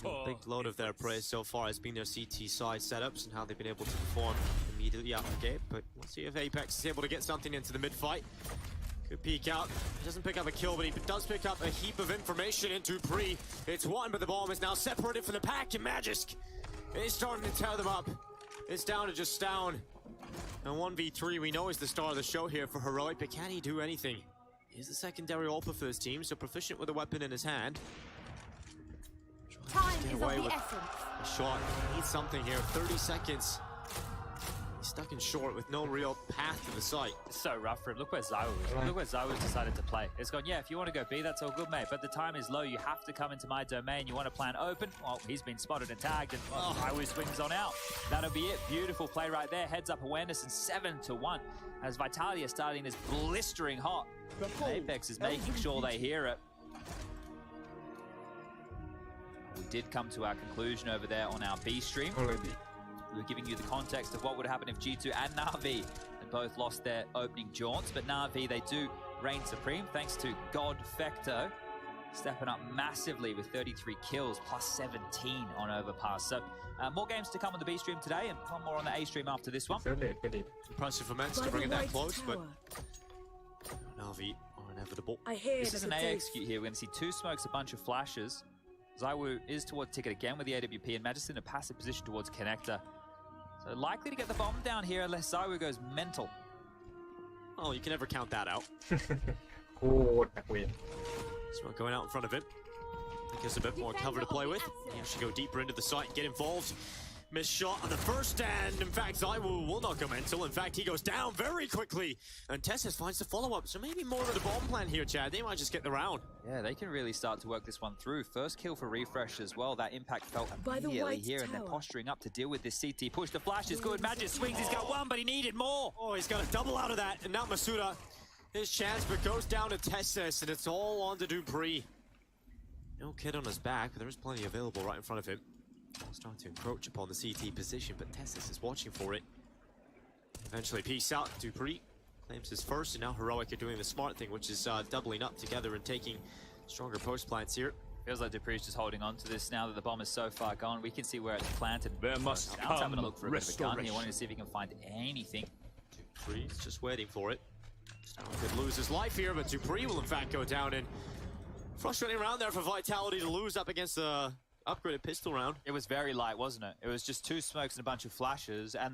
A big load of their praise so far has been their CT side setups and how they've been able to perform immediately out the gate. But we'll see if Apex is able to get something into the mid-fight. Good peek out. He doesn't pick up a kill, but he does pick up a heap of information into Dupree. It's one, but the bomb is now separated from the pack, and Magisk is starting to tear them up. It's down to just Stown. And 1v3 we know is the star of the show here for Heroic, but can he do anything? He's the secondary AWP for this team, so proficient with a weapon in his hand. Time is of the essence. A shot. He needs something here. 30 seconds. He's stuck in short with no real path to the site. It's so rough for him. Look where Zywu is. Look where Zywu decided to play. It's gone, yeah, if you want to go B, that's all good, mate. But the time is low. You have to come into my domain. You want to plan open. Well, he's been spotted and tagged, and Zywu swings on out. That'll be it. Beautiful play right there. Heads up awareness and 7-1. As Vitality is starting this blistering hot. Apex is making sure they hear it. We did come to our conclusion over there on our B stream. We were giving you the context of what would happen if G2 and Na'Vi had both lost their opening jaunts, but Na'Vi, they do reign supreme thanks to God Fecto, stepping up massively with 33 kills plus 17 on Overpass. So more games to come on the B stream today, and one more on the A stream after this one. Impressive for Mets to bring it that close, but Na'Vi are inevitable. This is an A execute here. We're going to see 2 smokes, a bunch of flashes. Zywu is towards ticket again with the AWP, and Magisk in a passive position towards connector. So likely to get the bomb down here unless Zywu goes mental. Oh, you can never count that out. Smoke going out in front of him. I think there's a bit more cover to play with. He has to go deeper into the site and get involved. Missed shot on the first, and in fact, Zywu will not go mental. In fact, he goes down very quickly, and Tessis finds the follow-up. So maybe more of the bomb plan here, Chad. They might just get the round. Yeah, they can really start to work this one through. First kill for Refresh as well. That impact felt immediately here, and they're posturing up to deal with this CT push. The flash is good. Magisk swings. He's got one, but he needed more. Oh, he's got a double out of that, and now Masuda, his chance, but goes down to Tessis, and it's all on to Dupree. No kid on his back, but there is plenty available right in front of him. Starting to encroach upon the CT position, but Tessis is watching for it. Eventually, peace out. Dupree claims his first, and now Heroic are doing the smart thing, which is doubling up together and taking stronger post plants here. Feels like Dupree's just holding on to this now that the bomb is so far gone. We can see where it's planted. There must come having a look for a bit of a gun here, wanting to see if he can find anything. Dupree's just waiting for it. Stown could lose his life here, but Dupree will in fact go down, and frustrating round there for Vitality to lose up against the upgraded pistol round. It was very light, wasn't it? It was just 2 smokes and a bunch of flashes, and